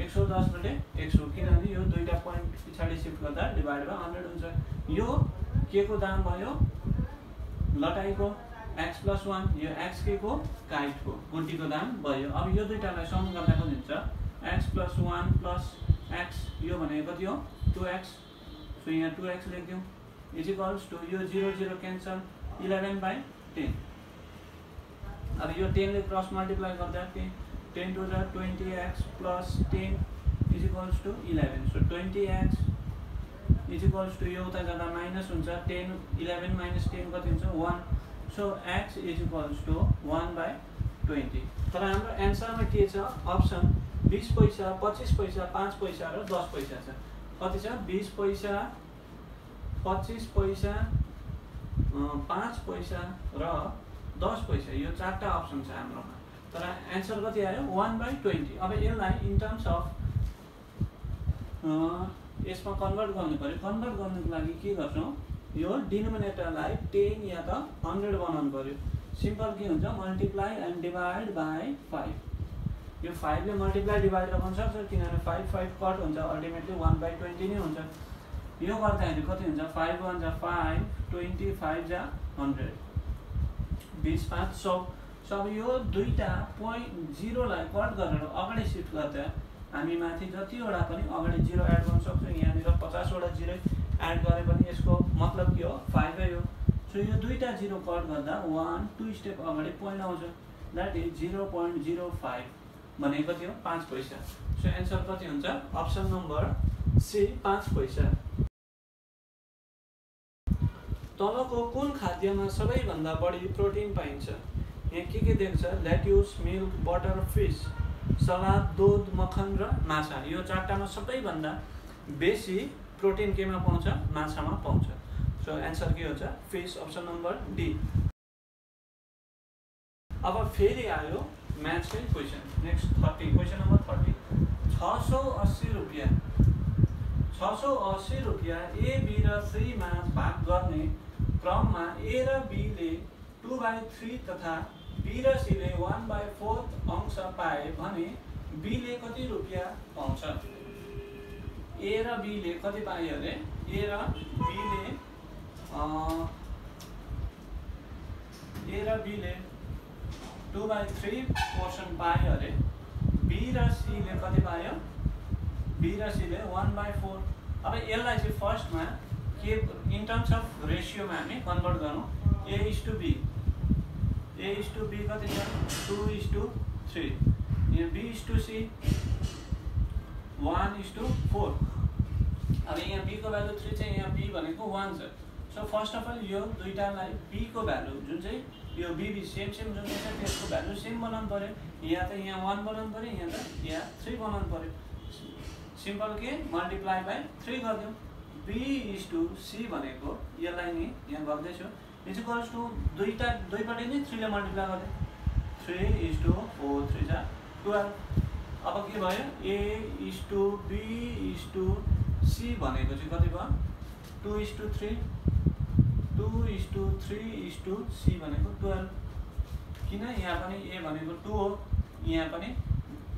110/100 किनभने यो दुईटा पोइन्ट पछाडि सिफ्ट गर्दा डिभाइड बाइ 100 हुन्छ। यो के को दाम भयो, लटाईको X + 1, यो X के को, काइटको गुड्डीको दाम भयो। अब यो दुईटालाई सम गर्दा कति हुन्छ, X + 1 + X, यो भनेको कति हो, 2X। सो यहाँ 2X लेख्दिउँ = यो 0 0 क्यान्सल, 11/10। अब यो 10 ले क्रस मल्टिप्लाई गर्दा 10 to the 20x + 10 = 11। So 20x = यो उता जाँदा माइनस हुन्छ, 10 11 - 10 कति हुन्छ, 1। So x = 1/20। तर हाम्रो एन्सरमा के छ, अप्सन 20 पैसा, 25 पैसा, 5 पैसा र 10 पैसा छ। कति छ, 20 पैसा, 25 पैसा, 5 पैसा र 10 पैसा। यो चारवटा अप्सन छ हाम्रोमा। तर एन्सर कति आयो, 1/20। अब यसलाई इन टर्म्स अफ यसमा कन्भर्ट गर्नु पर्यो। कन्भर्ट गर्नुको लागि के गर्छौँ, यो डिनोमिनेटरलाई 10 या त 100 बनाउनु पर्यो। सिम्पल के हुन्छ, मल्टिप्लाई एन्ड डिभाइड बाई 5। यो 5 ले मल्टिप्लाई डिभाइड गर्न सक्छ किनभने 5 5 कट हुन्छ, अल्टिमेटली 1/20 नै हुन्छ। यो गर्दाखेरि कति हुन्छ, 5 1 = 5, 20 5 = 100, 20 5 100। सो अब यो दुईटा पोइन्ट 0 लाई कट गरेर अगाडि सिफ्ट गर्दा हामी माथि जतिवटा पनि अगाडि 0 एड गर्न सक्छौँ। यहाँनिर 50 वटा 0 एड गरे पनि यसको मतलब के हो, 5 हो। सो यो दुईटा 0 कट गर्दा 1 2 स्टेप अगाडि पोइन्ट आउँछ, द्याट इज 0.05 भनेको कति हो, 5 पैसा। सो एन्सर कति हुन्छ, अप्सन नम्बर सी 5 पैसा। तलको कुन खाद्यमा सबैभन्दा बढी प्रोटिन पाइन्छ। यहाँ के देख्छ, लेट्युस, मिल्क, बटर, फिस, सलाद, दूध, मक्खन र माछा। यो चारटामा सबैभन्दा बेसी प्रोटिन केमा पाउँछ, माछामा पाउँछ। सो एन्सर के हुन्छ, फिस, अप्सन नम्बर डी। अब फेरि आयो म्याथकै क्वेसन, नेक्स्ट 30, क्वेसन नम्बर 30। 680 रुपियाँ 680 रुपियाँ ए, बी र सीमा भाग गर्ने क्रममा ए र बीले 2/3 तथा बी र सीले 1/4 अंश पाए भने बीले कति रुपियाँ पाउँछ। ए र बीले कति पायो अरे, ए र बीले 2/3 पोर्सन पायो अरे। बी र सीले कति पायो, बी र सीले 1/4। अब यसलाई चाहिँ फर्स्टमा के इन टर्म्स अफ रेसियोमा हामी कन्भर्ट गरौँ A:B कति छ 2:3 यहाँ B:C 1:4 अब यहाँ B को भ्यालु 3 चाहिँ यहाँ B भनेको 1 छ सो फर्स्ट अफ अल यो दुईटालाई B को भ्यालु जुन चाहिँ यो B सेम जुन चाहिँ छ त्यसको भ्यालु सेम बनाउनु पर्यो यहाँ त यहाँ 1 बनाउनु पर्यो यहाँ त यहाँ 3 बनाउनु पर्यो सिम्पल के मल्टिप्लाई बाइ 3 गरिदिउँ B:C भनेको यसलाई नि यहाँ गर्दैछु इज इक्वल्स टु दुईपट्टि नै 3 ले मल्टिप्लाई गर्दै 3:4 3 जा 12 अब के भयो A:B:C भनेको चाहिँ कति भयो 2:3 2:3:C भनेको 12 किन यहाँ पनि A भनेको 2 हो यहाँ पनि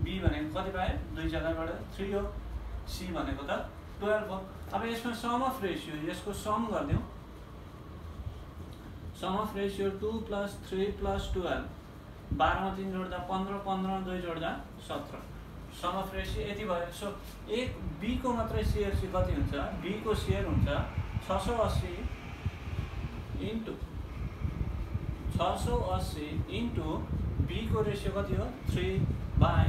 B भनेको कति पायो दुई जग्गाबाट 3 हो C भनेको त 12 हो अब यसमा सम अफ रेशियो यसको सम गर्दियौ सम अफ रेशियो 2 + 3 + 12 12 मा 3 जोड्दा 15 15 मा 2 जोड्दा 17 सम अफ रेशियो यति भयो सो एक B को मात्रै शेयर चाहिँ कति हुन्छ B को शेयर हुन्छ 680 इन्टु B को रेशियो कति हो 3 बाइ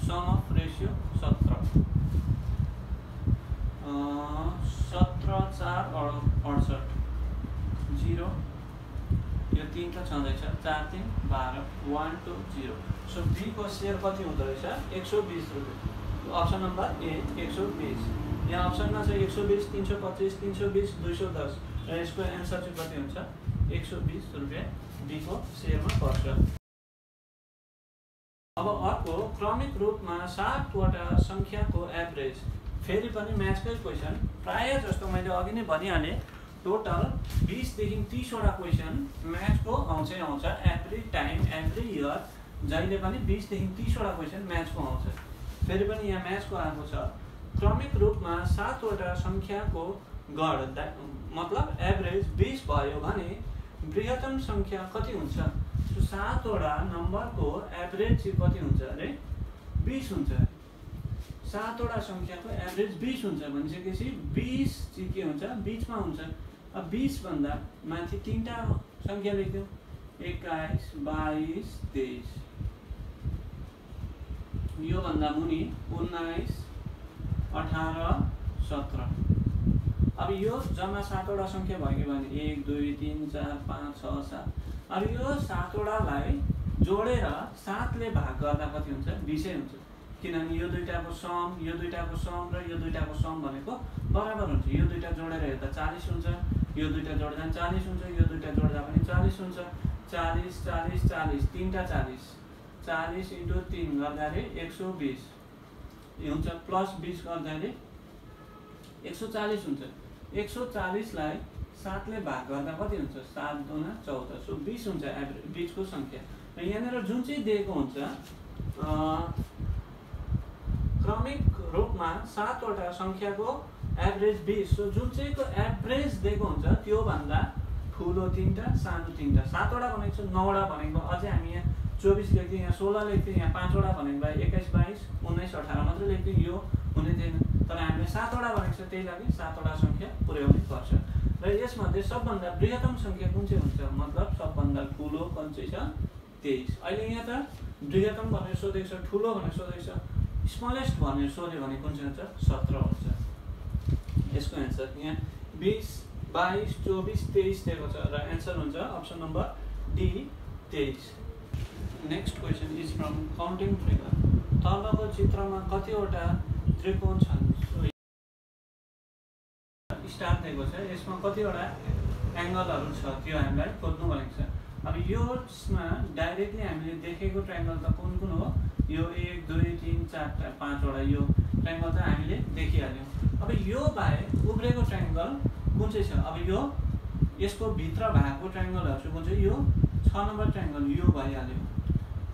सम अफ रेशियो 17 17 4 68 0 यो 3 त छँदैछ 4 3 12 1 2 0 सो B को शेयर कति हुँदो रहेछ 120 रुपैयाँ अप्सन नम्बर ए 120 यहाँ अप्सनमा छ 120 325 320 210 र यसको एन्सर चाहिँ कति हुन्छ 120 रुपैयाँ B को शेयरमा पर्छ अब अर्को क्रमिक रूपमा 7 वटा संख्याको एभरेज फेरि पनि म्याथकै क्वेशन प्राय जस्तो मैले अघि नै भनिहाले टोटल 20 देखि 30 वटा क्वेशन म्याथको आउँछ एभ्री टाइम एभ्री इयर जहिले पनि 20 देखि 30 वटा क्वेशन म्याथको आउँछ फेरि पनि यहाँ म्याथको आएको छ क्रमिक रूपमा 7 वटा संख्याको गढ मतलब एभरेज 20 भयो भने बृहत्तम संख्या कति हुन्छ सो 7 वटा नम्बरको एभरेज चाहिँ कति हुन्छ अरे 20 हुन्छ 7 वटा संख्याको एभरेज 20 हुन्छ भनेपछि 20 चाहिँ के हुन्छ बीचमा हुन्छ अब 20 भन्दा माथि तीनटा संख्या लेख्यौ 21 22 23 यो भन्दा मुनि 19 18 17 अब यो जम्मा 7 वटा संख्या भयो भने 1 2 3 4 5 6 7 अब यो 7 वटालाई जोडेर 7 ले भाग गर्दा कति हुन्छ 20 हुन्छ किनभने यो दुईटाको सम र यो दुईटाको सम भनेको बराबर हुन्छ यो दुईटा जोडेर हेर्दा 40 हुन्छ यो दुईटा जोड्दा 40 हुन्छ यो दुईटा जोड्दा पनि 40 हुन्छ 40 40 40 तीनटा 40 40 × 3 गर्दाखेरि 120 हुन्छ प्लस 20 गर्दाखेरि 140 हुन्छ 140 लाई 7 ले भाग गर्दा कति हुन्छ 7 दूना 14 सो 20 हुन्छ एभरेज बीचको संख्या र यहाँनिर जुन चाहिँ दिएको हुन्छ क्रमिक रूपमा 7 वटा संख्याको एभरेज 20 सो जुन चाहिँ को एभरेज दिएको हुन्छ त्यो भन्दा ठुलो तीनटा सानो तीनटा 7 वटा भनेको छ 9 वटा भनेको अझै हामी यहाँ 24 लेख्थ्यौं यहाँ 16 लेख्थ्यौं यहाँ 5 वटा भनेको भए 21 22 19 18 मात्र लेख्थ्यौं यो हुने थिएन तर हामीले 7 वटा भनेको छ त्यही लागि 7 वटा संख्या पुर्याउनु पर्छ र यसमध्ये सबभन्दा बृहत्तम संख्या कुन चाहिँ हुन्छ मतलब सबभन्दा ठुलो कुन चाहिँ छ 23 अहिले यहाँ त बृहत्तम भनेर सोधेको छ ठुलो भनेर सोधेको छ स्मलेस्ट भनेर सोध्यो भने कुन चाहिँ हुन्छ 17 हुन्छ यसको एन्सर यहाँ 20 22 24 23 दिएको छ र एन्सर हुन्छ option number D 23 next question is from counting figure तलको चित्रमा कतिवटा त्रिकोण छन् स्टार दिएको छ यसमा कतिवटा एंगलहरु छ त्यो हामीलाई खोज्नु भनेको छ अब यसमा डाइरेक्टली हामीले देखेको ट्रायंगल त कुन कुन हो यो 1 2 3 4 5 वटा यो ट्रायंगल त हामीले देखिहाल्यौं अब यो बाहेक उब्रेको ट्रायंगल कुन चाहिँ छ अब यो यसको भित्र भएको ट्रायंगलहरु चाहिँ कुन चाहिँ यो 6 नम्बर ट्रायंगल यो भइहाल्यो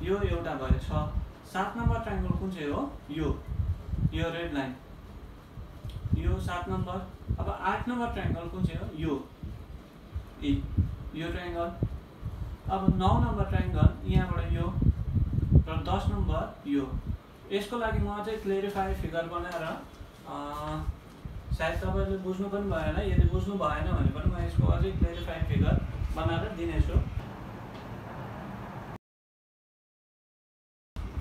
यो एउटा भयो 6 7 नम्बर ट्रायंगल कुन चाहिँ हो यो रेड लाइन यो 7 नम्बर अब 8 नम्बर ट्रायंगल कुन चाहिँ हो यो ट्रायंगल अब 9 नम्बर ट्रायंगल यहाँबाट यो र 10 नम्बर यो यसको लागि म अझै क्लेरिफाई फिगर बनाएर सायद तपाईहरुले बुझ्नु पनि भएन। यदि बुझ्नु भएन भने पनि म यसको अझै क्लियरिफाइड फिगर बनाएर दिनेछु।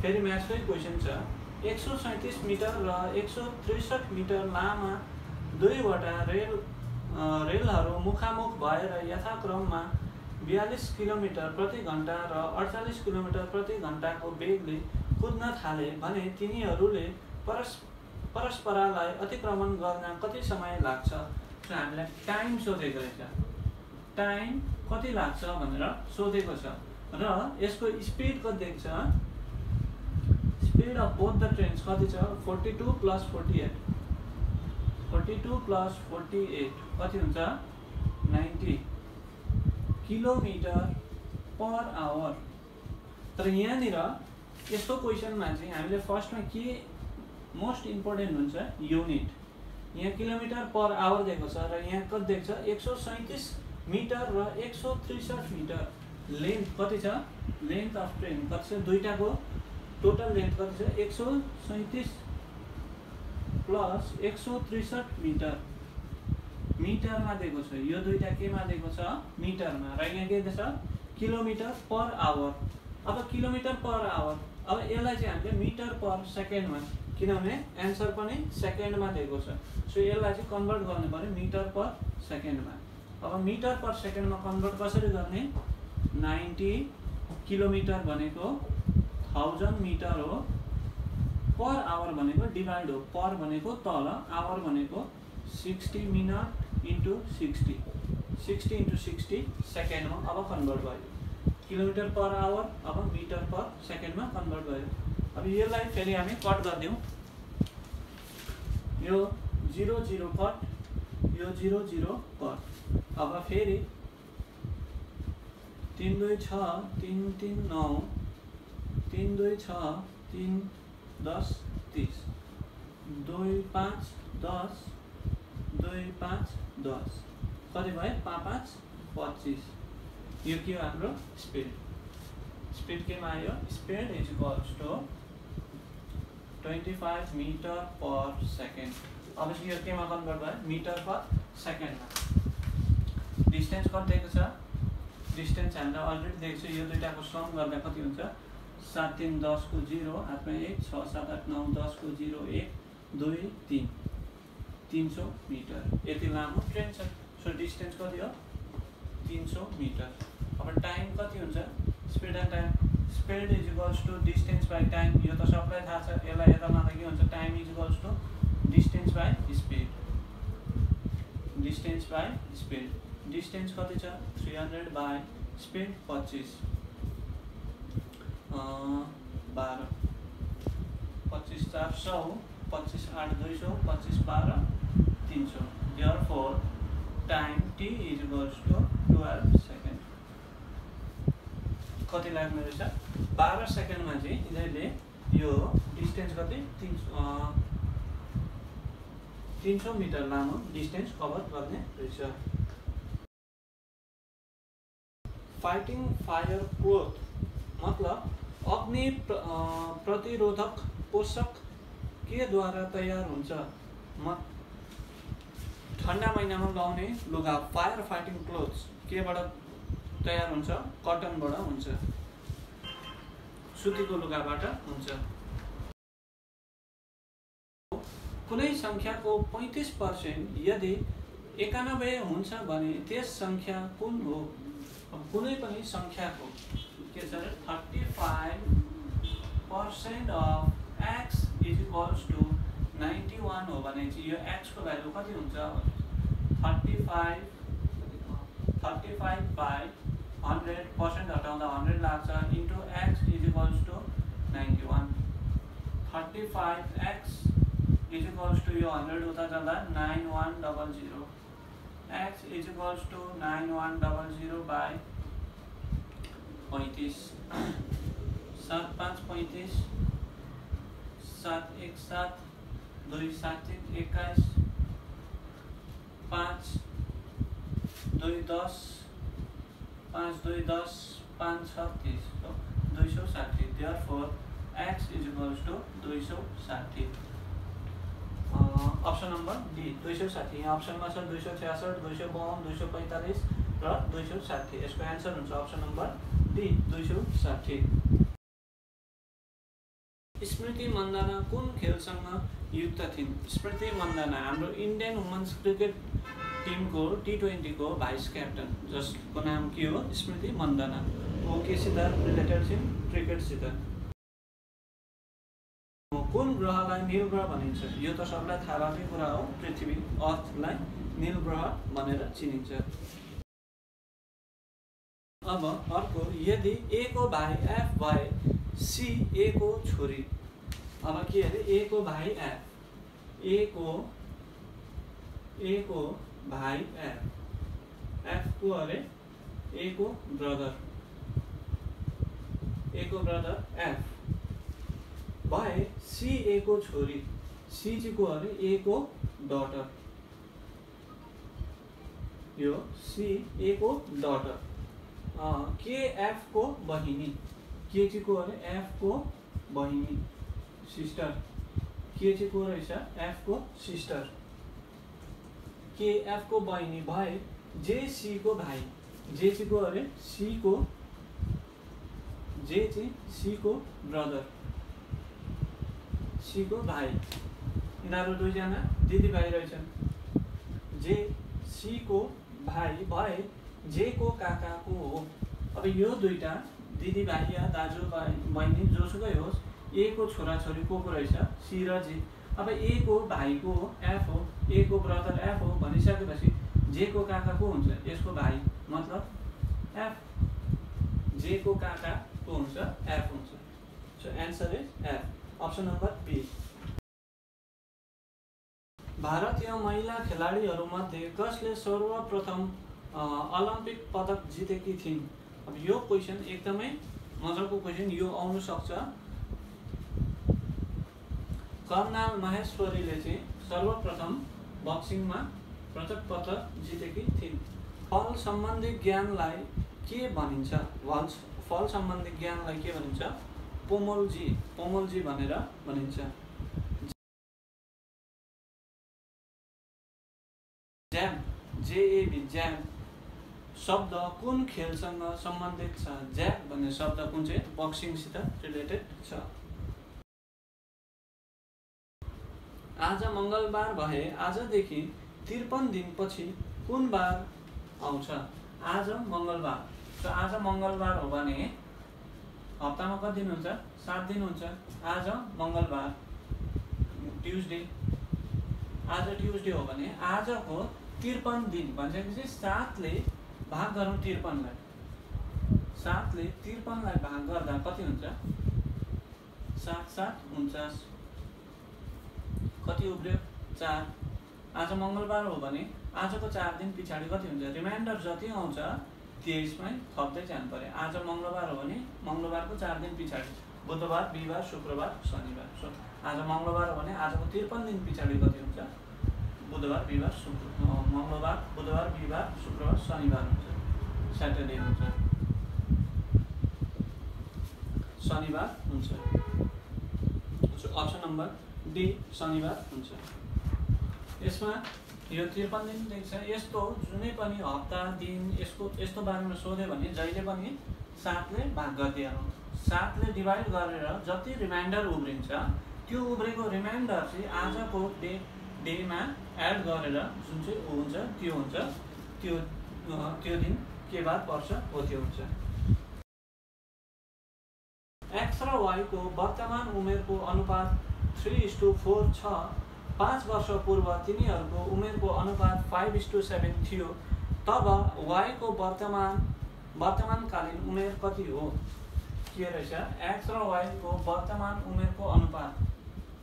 फेरि म्याथकै क्वेशन छ। 137 मिटर र 163 मिटर लामा दुईवटा रेलहरू मुखामुख भएर यथाक्रममा 42 किलोमिटर प्रति घण्टा र 48 किलोमिटर प्रति घण्टाको वेगले कुद्न थाले भने तिनीहरूले परस्परलाई अतिक्रमण गर्न कति समय लाग्छ? हामीलाई टाइम सोधेको रहेछ। टाइम कति लाग्छ भनेर सोधेको छ र यसको स्पिड कति दिएको छ? Speed of both the trains कति छ? 42 प्लस 48 42 प्लस 48 कति हुन्छ? 90 किलोमिटर पर आवर। तर यहाँनिर यस्तो क्वेसनमा चाहिँ हामीले फर्स्टमा के मोस्ट इम्पोर्टेन्ट हुन्छ? युनिट। यहाँ किलोमिटर पर आवर दिएको छ र यहाँ कति दिएको छ? 137 मिटर र 163 मिटर। लेन्थ कति छ? लेन्थ अफ ट्रेन कति छ? दुईटाको टोटल लेन्थ कति छ? 137 प्लस 163 मिटर। मिटरमा दिएको छ। यो दुईटा केमा दिएको छ? मिटरमा। र यहाँ के दिएको छ? Kilometre per our. अब किलोमिटर पर आवर, अब यसलाई चाहिँ हामीले मिटर पर सेकेन्डमा, किनभने एन्सर पनि सेकेन्डमा दिएको छ, सो यसलाई चाहिँ कन्भर्ट गर्नु पर्यो मिटर पर सेकेन्डमा। अब मिटर पर सेकेन्डमा कन्भर्ट कसरी गर्ने? 90 किलोमिटर भनेको 1000 मिटर हो, पर आवर भनेको डिभाइड हो, पर भनेको तल, आवर भनेको 60 मिनट इन्टु 60 इन्टु 60 सेकेन्डमा अब कन्भर्ट भयो। किलोमिटर पर आवर अब मिटर पर सेकेन्डमा कन्भर्ट भयो। अब यसलाई फेरि हामी कट गरिदिउँ। यो 0 0 कट, यो 0 0 कट। अब फेरि 3 2 6 3 3 9 3 2 6 3 10 30 2 5 10 2 5 10 कति भयो? 5 5 25। यो के हो? हाम्रो स्पिड। स्पिड केमा आयो? Speed is equals to 25 metre per second. अब यो केमा कन्भर्ट भयो? मिटर पर सेकेन्डमा। डिस्टेन्स कति दिएको छ? डिस्टेन्स हामीलाई अलरेडी दिएको छ। यो दुईटाको सम गर्दा कति हुन्छ? 7 3 10 को 0, हातमा 1 6 7 8 9 10 को 0 1 2 3 300 मिटर। यति लामो ट्रेन छ। सो डिस्टेन्स कति हो? 300 मिटर। अब टाइम कति हुन्छ? Speed and time. Speed is equals to distance by time. यो त सबैलाई थाहा छ। यसलाई यता लाँदा के हुन्छ? Time is equals to distance by speed. Distance by speed. Distance कति छ? 300 by speed 25 12 25 400 25 8 200 25 12 300। Therefore, time t is equals to 12 second. कति लाग्ने रहेछ? 12 सेकेन्डमा चाहिँ यिनीहरूले यो डिस्टेन्स कति? 300 मिटर लामो डिस्टेन्स कभर गर्ने रहेछ। फाइटिङ फायर क्लोथ मतलब अग्नि प्रतिरोधक पोषक के द्वारा तयार हुन्छ? ठन्डा महिनामा लगाउने लुगा, फायर फाइटिङ क्लोथ्स केबाट तयार हुन्छ? कटनबाट हुन्छ, सुतीको लुगाबाट हुन्छ। कुनै संख्याको 35% यदि 91 हुन्छ भने त्यस संख्या कुन हो? अब कुनै पनि संख्याको के छ? 35% of x is equals to 91 हो भने चाहिँ यो x को भ्यालु कति हुन्छ? 35 बाई 100% हटाउँदा 100 लाग्छ into x is equals to 91। 35x is equals to यो 100 उता जाँदा 9100। x is equals to 9100 by 35। 7 5 35 7 1 7 2 7 21 5 2 10 5 2 10 5 6 30 260। Therefore, x is equals to 260। Option number D 260। यहाँ अप्सनमा छ 266, 252, 245 र 260। यसको एन्सर हुन्छ अप्सन नम्बर डी 260। स्मृति मन्दाना कुन खेलसँग युक्त थिइन्? स्मृति मन्दाना हाम्रो इन्डियन वुमेन्स क्रिकेट टिमको T20 को भाइस क्याप्टन, जसको नाम के हो? स्मृति मन्दाना। वो केसित रिलेटेड छिन्? क्रिकेटसित। कुन ग्रहलाई नील ग्रह भनिन्छ? यो त सबलाई थाहा भएकै कुरा हो, पृथ्वी अर्थलाई नील ग्रह भनेर चिनिन्छ। अब अर्को, यदि ए को भाइ एफ भए सी ए को छोरी। अब के अरे ए को भाइ एफ, ए को भाइ एफ को अरे ए को ब्रदर एफ भए सी ए को छोरी, सी जी को अरे ए को डॉटर, यो सी ए को डॉटर। के एफ को बहिनी, के जी को अरे एफ को बहिनी सिस्टर, के जी को रहेछ एफ को सिस्टर, के एफ को बहिनी भए जे सी को भाइ, जे जी को अरे सी को, जे जी सी को ब्रदर, सी को भाइ। यिनीहरू दुईजना दिदी भाइ रहेछन्। जे सी को भाइ भए जे को काका को हो। अब यो दुईटा दिदी भाइ या दाजु बहिनी जोसुकै होस्, ए को छोराछोरी को रहेछ सी र जे। अब ए को भाइ को एफ हो, ए को ब्रदर एफ हो भनिसकेपछि जे को काका को हुन्छ? यसको भाइ, मतलब एफ। जे को काका को हुन्छ? एफ हुन्छ। So answer is F, option number B. भारतीय महिला खेलाडीहरूमध्ये कसले सर्वप्रथम ओलम्पिक पदक जितेकी थिइन्? अब यो क्वेसन एकदमै मजाको क्वेसन, यो आउन सक्छ। कर्नाल महेश्वरीले चाहिँ सर्वप्रथम बक्सिङमा रजत पदक जितेकी थिइन्। फल सम्बन्धी ज्ञानलाई के भनिन्छ? फल सम्बन्धी ज्ञानलाई के भनिन्छ? पोमोलजी भनेर भनिन्छ। ज्याम, जेएबी ज्याम शब्द कुन खेलसँग सम्बन्धित छ? ज्याब भन्ने शब्द कुन चाहिँ बक्सिङसित रिलेटेड छ। आज मङ्गलबार भए आजदेखि 53 दिनपछि कुन बार आउँछ? आज मङ्गलबार। तो आज मङ्गलबार हो भने हप्तामा कति दिन हुन्छ? 7 दिन हुन्छ। आज मङ्गलबार, ट्युजडे। आज ट्युजडे हो भने आजको 53 दिन भन्छपछि 7 ले भाग गरौँ 53 लाई। 7 ले 53 लाई भाग गर्दा कति हुन्छ? 7 7 49। कति उब्रियो? 4। आज मङ्गलबार हो भने आजको 4 दिन पछाडि कति हुन्छ? रिमाइन्डर जति आउँछ 23 मै थप्दै जानु पर्यो। आज मङ्गलबार हो भने मङ्गलबारको 4 दिन पछाडि बुधबार, बिहीबार, शुक्रबार, शनिबार। सो आज मङ्गलबार हो भने आजको 53 दिन पछाडि कति हुन्छ? बुधबार, बिहीबार, मङ्गलबार, बुधबार, बिहीबार, शुक्रबार, शनिबार हुन्छ। स्याटरडे हुन्छ, शनिबार हुन्छ। सो अप्सन नम्बर डी शनिबार हुन्छ। यसमा यो 53 दिन देख्छ। यस्तो जुनै पनि हप्ता, दिन यस्तो बारेमा सोध्यो भने जहिले पनि 7 ले भाग गरिदिनु। 7 ले डिभाइड गरेर जति रिमाइन्डर उब्रिन्छ त्यो उब्रेको रिमाइन्डर चाहिँ आजको डेमा एड गरेर जुन चाहिँ हुन्छ त्यो हुन्छ, त्यो दिन के बाद पर्छ हो त्यो हुन्छ। एक्स र वाई को वर्तमान उमेरको अनुपात 3:4 छ। 5 वर्ष पूर्व तिनीहरूको उमेरको अनुपात 5:7 थियो। तब वाई को वर्तमानकालीन उमेर कति हो? के रहेछ? एक्स र वाई को वर्तमान उमेरको अनुपात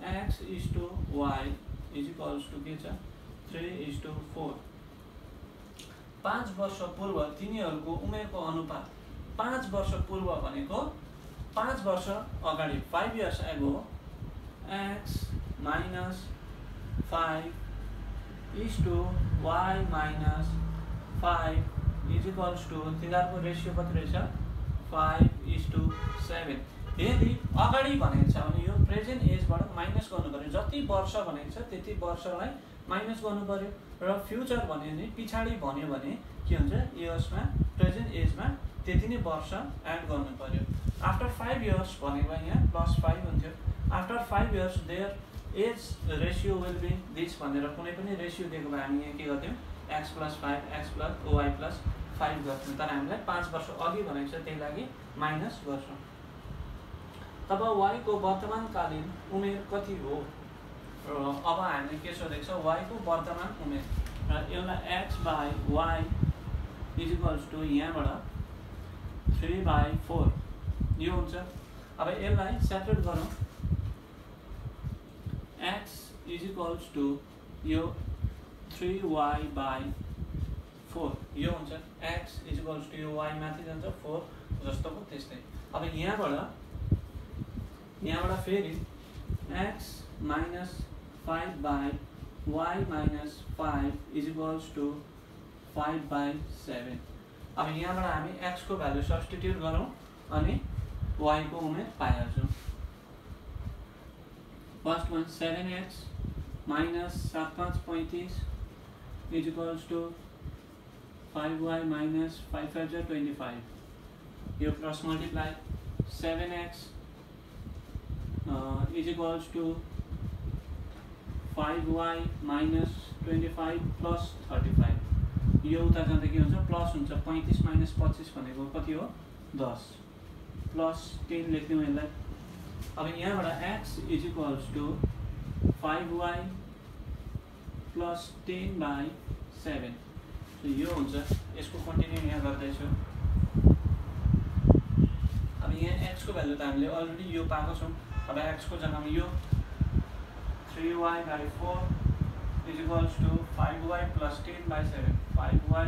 x/y के छ? 3:4। 5 वर्ष पूर्व तिनीहरूको उमेरको अनुपात। 5 वर्ष पूर्व भनेको 5 वर्ष अगाडि, 5 years ago, x - 5 y - 5 तिनीहरूको रेसियो कति रहेछ? 5:7। यदि अगाडि भनेको छ भने यो प्रेजेन्ट एजबाट माइनस गर्नु पर्यो, जति वर्ष भनेको छ त्यति वर्षलाई माइनस गर्नु पर्यो। र फ्युचर भन्यो भने पछाडि भन्यो भने के हुन्छ, इयर्समा प्रेजेन्ट एजमा त्यति नै वर्ष एड गर्नु पर्यो। आफ्टर 5 इयर्स भनेको यहाँ +5 हुन्थ्यो। After 5 years their age ratio will be this भनेर कुनै पनि रेसियो दिएको भए हामी यहाँ के गर्थ्यौँ, x + 5 x + y + 5 गर्थ्यौँ। तर हामीलाई 5 वर्ष अघि भनेको छ, त्यही लागि माइनस गर्छौँ। तब y को वर्तमानकालीन उमेर कति हो? अब हामीले के सोधेको छ, y को वर्तमान उमेर र यसलाई x/y = यहाँबाट 3/4 यो हुन्छ। अब यसलाई सेपरेट गरौँ, x = यो 3y/4 यो हुन्छ। x = यो y माथि जान्छ 4 जस्तोको त्यस्तै। अब यहाँबाट फेरि x - 5/y - 5 = 5/7। अब यहाँबाट हामी x को भ्यालु सब्स्टिट्युट गरौँ अनि y को उमेर पाइहाल्छौँ। फर्स्ट वन 7x - 7 × 5 = 35 = 5y - 5 × 5 = 25। यो क्रस मल्टिप्लाई 7x = 5y - 25 + 35। यो उता जाँदा के हुन्छ, प्लस हुन्छ। 35 - 25 भनेको कति हो, 10 + 10 लेख्यौँ यसलाई। अब यहाँबाट x = 5y + 10/7 यो हुन्छ। यसको कन्टिन्यू यहाँ गर्दैछु। अब यहाँ x को भ्यालु त हामीले अलरेडी यो पाएको छौँ। अब x को जग्गामा यो 3y/4 = 5y + 10/7 5y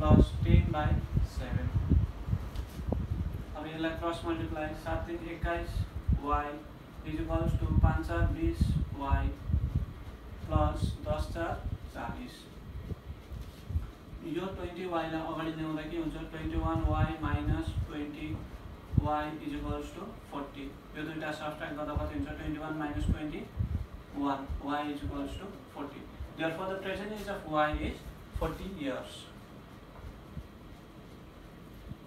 + 10/7। अब यसलाई क्रस मल्टिप्लाई 7 × 3 = 21 y = 5 × 4 = 20 y + 10 × 4 = 40। यो 20y लाई अगाडि ल्याउँदा के हुन्छ, 21y - 20y = 40। यो दुईटा सब्ट्र्याक्ट गर्दा कति हुन्छ, 21 - 21 y = 40। Therefore the present age of y is 40 years।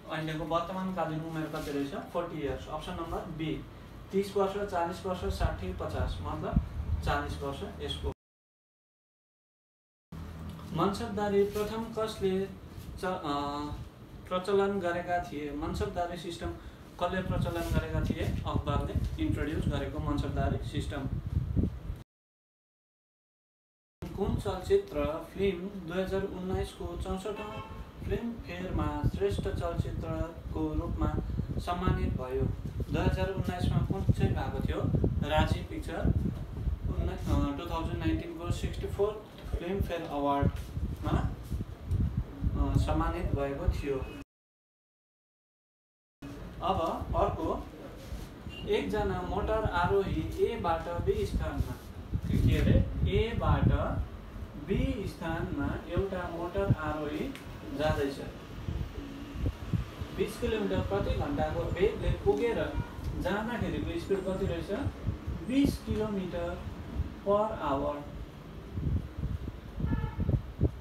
अहिलेको वर्तमानकालीन उमेर कति रहेछ, 40 इयर्स। अप्सन नम्बर बी 30 वर्ष 40 वर्ष 60 50 मतलब 40 वर्ष यसको। मनसबदारी प्रथम कसले प्रचलन गरेका थिए? मनसबदारी सिस्टम कसले प्रचलन गरेका थिए? अकबरले इन्ट्रोड्युस गरेको मनसबदारी सिस्टम। कुन चलचित्र फिल्म 2019 को 64औं फिल्मफेयरमा श्रेष्ठ चलचित्रको रूपमा सम्मानित भयो? 2019 मा कुन चाहिँ भएको थियो? राजी पिक्चर 2019 को 64th फिल्मफेयर अवार्डमा सम्मानित भएको थियो। अब अर्को, एकजना मोटर आरोही ए बाट बी स्थानमा के अरे ए बाट बी स्थानमा एउटा मोटर आरोही जाँदैछ। 20 किलोमिटर प्रति घण्टाको वेगले पुगेर जाँदाखेरिको स्पिड कति रहेछ? 20 किलोमिटर पर आवर।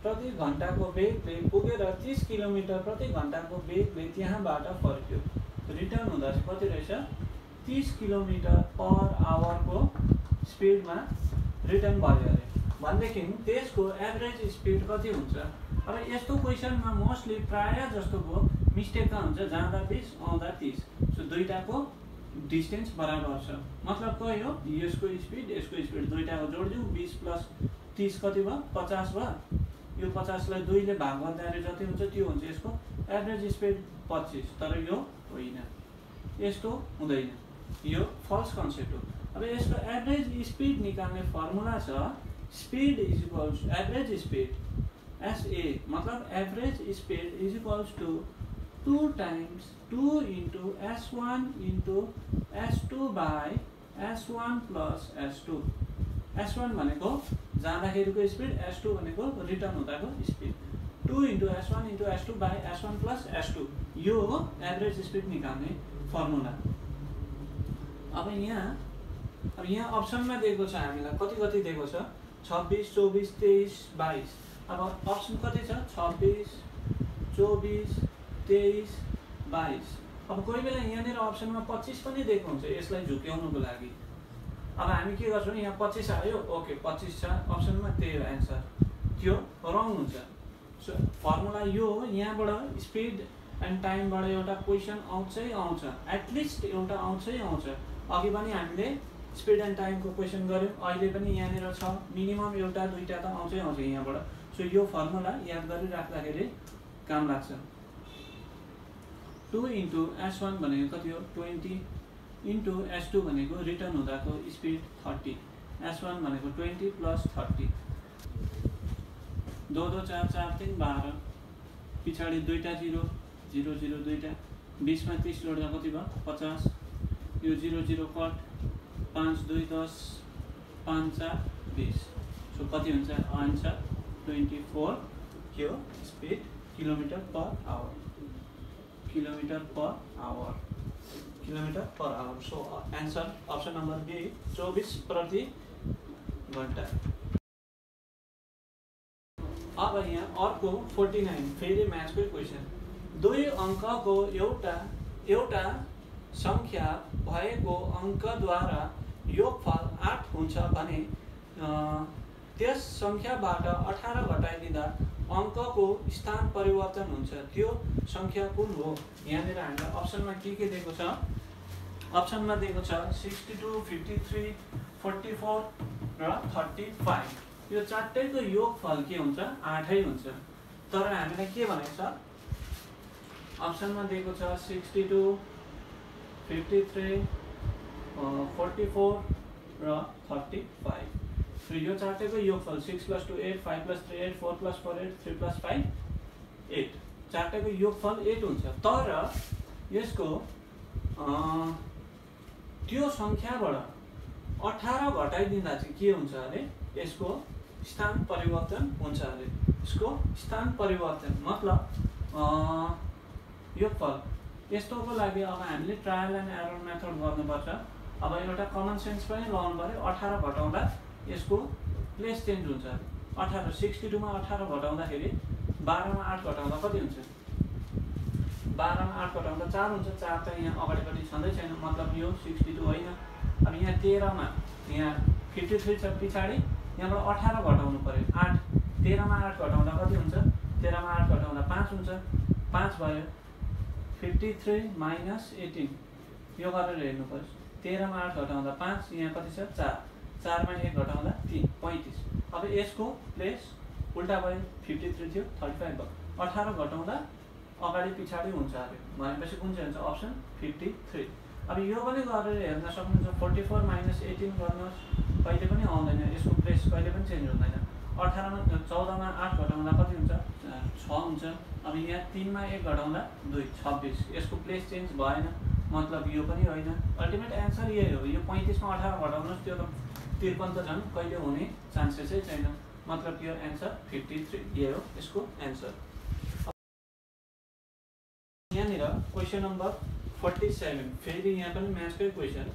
प्रति घण्टाको वेगले पुगेर 30 किलोमिटर प्रति घण्टाको वेगले त्यहाँबाट फर्क्यो। रिटर्न हुँदा चाहिँ कति रहेछ? 30 किलोमिटर पर आवरको स्पिडमा रिटर्न भयो अरे भनेदेखि त्यसको एभरेज स्पिड कति हुन्छ? अब यस्तो क्वेसनमा मोस्टली प्राय जस्तोको मिस्टेक कहाँ हुन्छ? जाँदा 30 आउँदा 30। सो दुईटाको डिस्टेन्स बराबर छ। मतलब के हो? यसको स्पिड दुईटाको जोडिदिउँ। 20 + 30 कति भयो? 50 भयो। यो 50 लाई 2 ले भाग गर्दाखेरि जति हुन्छ त्यो हुन्छ। यसको एभरेज स्पिड 25। तर यो होइन, यस्तो हुँदैन। यो फल्स कन्सेप्ट हो। अब यसको एभरेज स्पिड निकाल्ने फर्मुला छ स्पिड = एभरेज स्पिड SA मतलब average speed = 2 × 2 × S1 × S2 / S1 + S2। S1 भनेको जाँदाखेरिको स्पिड, S2 भनेको रिटर्न हुँदाको speed. 2 × S1 × S2 / S1 + S2 यो हो एभरेज स्पिड निकाल्ने फर्मुला। अब यहाँ अप्सनमा दिएको छ हामीलाई कति दिएको छ 26 24 23 22 अब अप्सन कति छ 26 24 23 22 अब कोही बेला यहाँनिर अप्सनमा 25 पनि दिएको हुन्छ यसलाई झुक्याउनुको लागि अब हामी के गर्छौँ यहाँ 25 आयो ओके 25 छ अप्सनमा त्यही हो एन्सर त्यो रङ हुन्छ सो फर्मुला यो हो यहाँबाट स्पिड एन्ड टाइमबाट एउटा क्वेसन आउँछ एटलिस्ट एउटा आउँछ अघि पनि हामीले स्पिड एन्ड टाइमको क्वेसन गऱ्यौँ अहिले पनि यहाँनिर छ मिनिमम एउटा दुईटा त आउँछ यहाँबाट सो यो फर्मुला याद गरिराख्दाखेरि काम लाग्छ 2 × S1 भनेको कति हो 20 × S2 भनेको रिटर्न हुँदाको स्पिड 30 S1 भनेको 20 + 30 2 2 4 4 3 12 पछाडि दुईटा 0 0 0 दुईटा 20 मा 30 जोड्दा कति भयो 50 यो 0 0 कट 5 2 10 5 4 20 सो कति हुन्छ आन्सर 24 के हो speed km/h km/h so answer option number B 24 प्रति घण्टा अब यहाँ अर्को 49 फेरि म्याथको क्वेसन दुई अङ्कको एउटा संख्या भएको अङ्कद्वारा योगफल 8 हुन्छ भने त्यस संख्याबाट 18 घटाइदिँदा अङ्कको स्थान परिवर्तन हुन्छ त्यो संख्या कुन हो यहाँनिर हामीलाई अप्सनमा के दिएको छ अप्सनमा दिएको छ 62 53 44 र 35 यो चारटैको योगफल के हुन्छ 8 हुन्छ तर हामीलाई के भनेको छ अप्सनमा दिएको छ 62 53 44 र 35 so यो चारटैको योगफल 6 + 2 8 5 + 3 8 4 + 4 8 3 + 5 8 चारटैको योगफल 8 हुन्छ तर यसको त्यो संख्याबाट 18 घटाइदिँदा चाहिँ के हुन्छ अरे यसको स्थान परिवर्तन हुन्छ अरे यसको स्थान परिवर्तन मतलब योगफल यस्तोको लागि अब हामीले ट्रायल एन्ड एरर मेथड गर्नुपर्छ अब एउटा कमन सेन्स पनि लगाउनु पर्यो 18 घटाउँदा यसको प्लेस चेन्ज हुन्छ 18 62 मा 18 घटाउँदाखेरि 12 मा 8 घटाउँदा कति हुन्छ 12 मा 8 घटाउँदा 4 हुन्छ 4 त यहाँ अगाडिपट्टि छँदै छैन मतलब यो 62 होइन अब यहाँ 13 मा यहाँ 53 छ पछाडि यहाँबाट 18 घटाउनु पर्यो 8 13 मा 8 घटाउँदा कति हुन्छ 13 मा 8 घटाउँदा 5 हुन्छ 5 भयो 53 - 18 यो गरेर हेर्नु पर्छ 13 मा 8 घटाउँदा 5 यहाँ कति छ 4 4 मा 1 घटाउँदा 3 35 अब यसको प्लेस उल्टा भयो 53 थियो 35 भयो 18 घटाउँदा अगाडि पछाडि हुन्छ अरे भनेपछि कुन चाहिँ हुन्छ अप्सन 53 अब यो पनि गरेर हेर्न सक्नुहुन्छ 44 - 18 गर्नुहोस् कहिले पनि आउँदैन यसको प्लेस कहिले पनि चेन्ज हुँदैन 18 मा 14 मा 8 घटाउँदा कति हुन्छ 6 हुन्छ अब यहाँ 3 मा 1 घटाउँदा 2 26 यसको प्लेस चेन्ज भएन मतलब यो पनि होइन अल्टिमेट एन्सर यही हो यो 35 मा 18 घटाउनुहोस् त्यो त 53 त झन् कहिले हुने चान्सेसै छैन मतलब यो एन्सर 53 यही हो यसको एन्सर यहाँनिर क्वेसन नम्बर 47 फेरि यहाँ पनि म्याथकै क्वेसन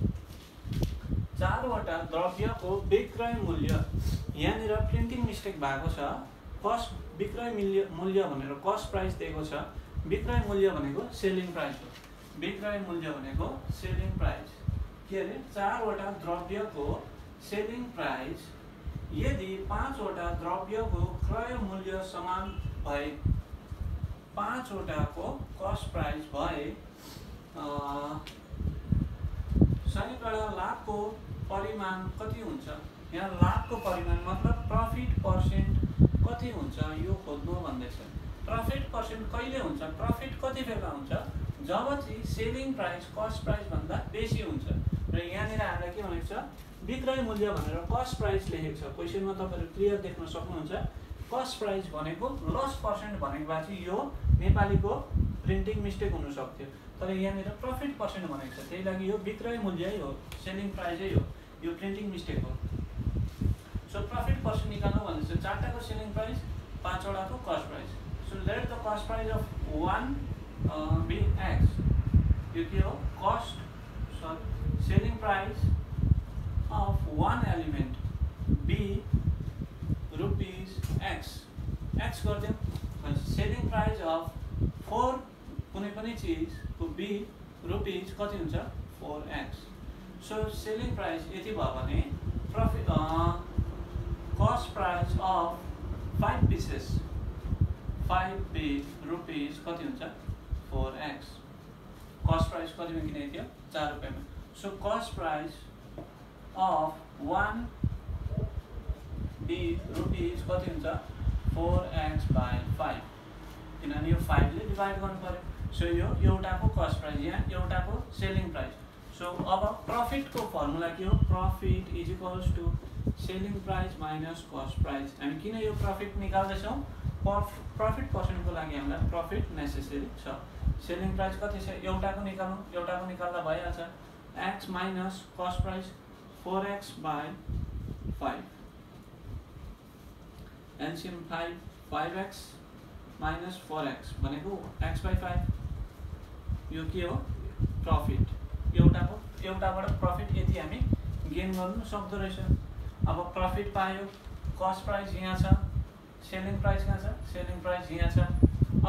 चारवटा द्रव्यको विक्रय मूल्य यहाँनिर प्रिन्टिङ मिस्टेक भएको छ कस्ट विक्रय मूल्य भनेर कस्ट प्राइस दिएको छ विक्रय मूल्य भनेको सेलिङ प्राइस हो विक्रय मूल्य भनेको सेलिङ प्राइस के अरे चारवटा द्रव्यको सेलिङ प्राइस यदि 5वटा द्रव्यको क्रय मूल्य समान भए 5वटाको कस्ट प्राइस भए संयुक्त लाभको परिमाण कति हुन्छ यहाँ लाभको परिमाण मतलब प्रॉफिट पर्सेन्ट कति हुन्छ यो खोज्नु भन्दैछ प्रॉफिट पर्सेन्ट कहिले हुन्छ प्रॉफिट कति बेला हुन्छ जब चाहिँ सेलिङ प्राइस कस्ट प्राइस भन्दा बेसी हुन्छ र यहाँनिर हामीलाई के भनेको छ विक्रय मूल्य भनेर कस्ट प्राइस लेखेको छ क्वेसनमा तपाईहरु क्लियर देख्न सक्नुहुन्छ कस्ट प्राइस भनेको लस पर्सेन्ट भनेको भए चाहिँ यो नेपालीको प्रिन्टिङ मिस्टेक हुन सक्थ्यो तर यहाँनिर प्रॉफिट पर्सेन्ट भनेको छ त्यही लागि यो विक्रय मूल्य हो सेलिङ प्राइसै हो यो प्रिन्टिङ मिस्टेक हो सो प्रॉफिट पर्सेन्ट निकाल्नु भनेपछि चारटाको सेलिङ प्राइस 5वटाको cost price so let the cost price of 1 be x यो के हो cost selling price of one element B rupees X गरिदिउँ selling price of 4 कुनै पनि चिजको B रुपीज कति हुन्छ 4x so selling price यति भयो भने profit cost price of 5 pieces 5 rupees कति हुन्छ 4x cost price कति में किनेको थियो 4 रुपैयाँमा so cost price of 1 B rupees कति हुन्छ 4x by 5 किनभने यो 5 ले डिवाइड गर्नु पर्यो सो यो एउटाको कस्ट प्राइस यहाँ एउटाको सेलिङ प्राइस सो अब प्रॉफिट को फर्मुला के हो profit is equals to selling price minus cost price हामी किन यो प्रॉफिट निकाल्दैछौं प्रॉफिट पर्सेन्ट को लागि हामीलाई प्रॉफिट नेसेसरी छ सेलिङ प्राइस कति छ एउटाको निकाल्दा भइहाल्छ x minus cost price 4x by 5 LCM 5x minus 4x भनेको x by 5 यो के हो प्रॉफिट एउटाबाट प्रॉफिट यति हामी गेन गर्न सक्दो रहेछ अब प्रॉफिट पायो कस्ट प्राइस यहाँ छ सेलिङ प्राइस कहाँ छ सेलिङ प्राइस यहाँ छ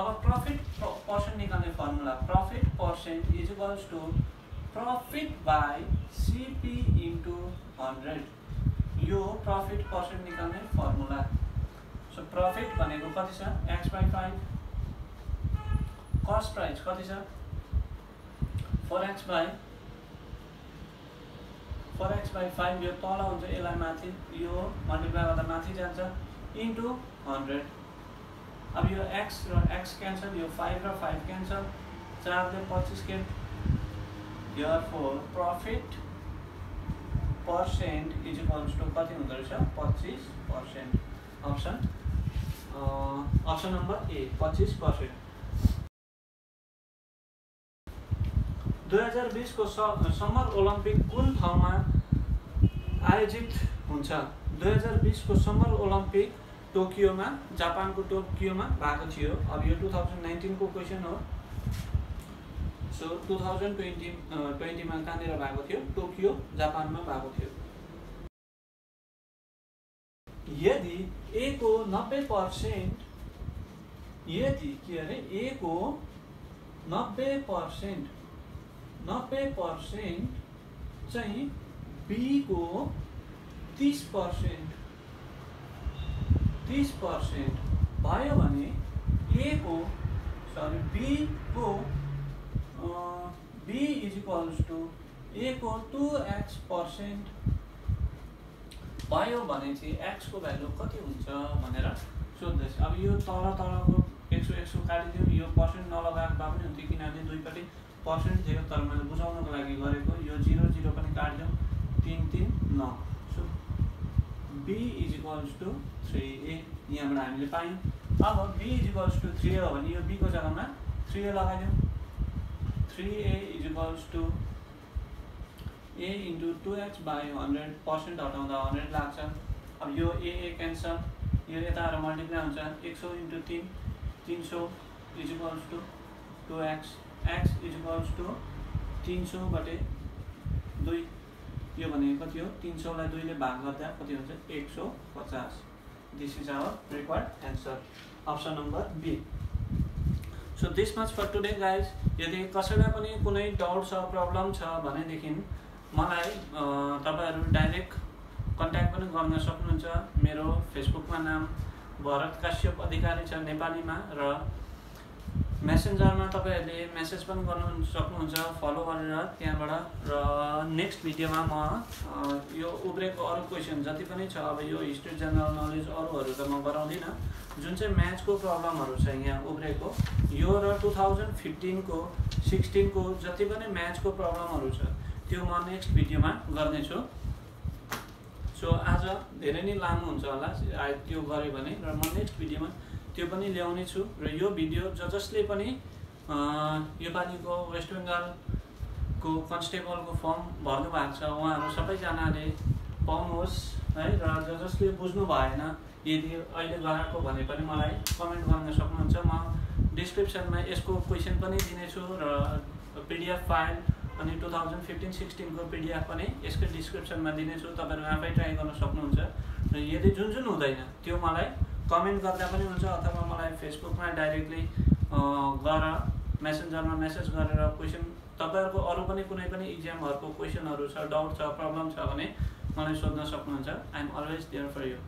अब प्रॉफिट पर्सेन्ट निकाल्ने formula profit percent is equals to profit by CP into 100 यो प्रॉफिट पर्सेन्ट निकाल्ने फर्मुला सो प्रॉफिट भनेको कति छ x by 5 कस्ट प्राइस कति छ 4x by 5 यो तल हुन्छ यसलाई माथि यो मल्टिप्लाई गर्दा माथि जान्छ इन्टु 100 अब यो x र x क्यान्सल यो 5 र 5 क्यान्सल 4 ले 25 के therefore profit percent is equals to कति हुँदो रहेछ 25% ऑप्शन नंबर ए 25%। 2020 को समर ओलम्पिक कुन ठाउँमा आयोजित हुन्छ 2020 को समर ओलम्पिक टोकियोमा जापानको टोकियोमा भएको थियो अब यो 2019 को क्वेशन हो सो 2020 मा कहाँनिर भएको थियो टोकियो जापानमा भएको थियो यदि A को 90% यदि के अरे A को 90% चाहिँ B को 30% भयो भने A को सरी B को B is equals to A को 2x% भयो भने चाहिँ x को भ्यालु कति हुन्छ भनेर सोध्दैछ अब यो तलको 100 काटिदियो यो पर्सेन्ट नलगाएको भए पनि हुन्थ्यो किनभने दुईपट्टि पर्सेन्ट थियो तर मैले बुझाउनको लागि गरेको यो 0 पनि काट्दियौ 3 3 9 so b is equals to 3a यहाँबाट हामीले पायौं अब b is equals to 3a हो भने यो b को जग्गामा 3a लगाइदियौ 3a is equals to a into 2x by 100% हटाउँदा 100 लाग्छ अब यो a क्यान्सल यो यता आएर मल्टिप्लाई हुन्छ 100 into 3 300 is equals to 2x x is equals to 300 बटे 2 यो भनेको कति हो 300 लाई 2 ले भाग गर्दा कति हुन्छ 150 this is our required answer option number B so this much for today guys यदि कसैलाई पनि कुनै डाउट छ प्रब्लम छ भने देखि मलाई तपाईहरु डाइरेक्ट कन्ट्याक्ट पनि गर्न सक्नुहुन्छ मेरो फेसबुकमा नाम भरत काश्यप अधिकारी छ नेपालीमा र मेसेन्जरमा तपाईहरुले मेसेज पनि गर्न सक्नुहुन्छ फलो गरेर त्यहाँबाट र नेक्स्ट भिडियोमा म यो उब्रेको अरु क्वेशन जति पनि छ अब यो हिस्ट्री जनरल नलेज अरुहरु त म गराउँदिन जुन चाहिँ म्याथ्सको प्रब्लमहरु छ यहाँ उब्रेको यो र 2015 को 16 को जति पनि म्याथ्सको प्रब्लमहरु छ त्यो म नेक्स्ट भिडियोमा गर्ने छु सो आज धेरै नै लामो हुन्छ होला त्यो गरे भने र म नेक्स्ट भिडियोमा त्यो पनि ल्याउने छु र यो भिडियो जसले पनि यो पालिको वेस्ट बेंगल को कन्स्टेबल को फर्म भर्नु भएको छ उहाँहरु सबैजनाले पाउनुहोस् है र जसले बुझ्नु भएन यदि अहिले गराएको भने पनि मलाई कमेन्ट गर्न सक्नुहुन्छ म डिस्क्रिप्सनमा यसको क्वेशन पनि दिने छु र पीडीएफ फाइल अनि 2015-16 को PDF पनि यसको डिस्क्रिप्सनमा दिनेछु, तपाईहरु आफै ट्राई गर्न सक्नुहुन्छ। र यदि जुन हुँदैन त्यो मलाई कमेन्ट गर्दा पनि हुन्छ अथवा मलाई फेसबुकमा डाइरेक्टली गएर मेसेन्जरमा मेसेज गरेर क्वेशन तपाईहरुको अरु पनि कुनै पनि इक्जामहरुको क्वेशनहरु छ, डाउट छ, प्रब्लम छ भने मलाई सोध्न सक्नुहुन्छ। I am always there for you.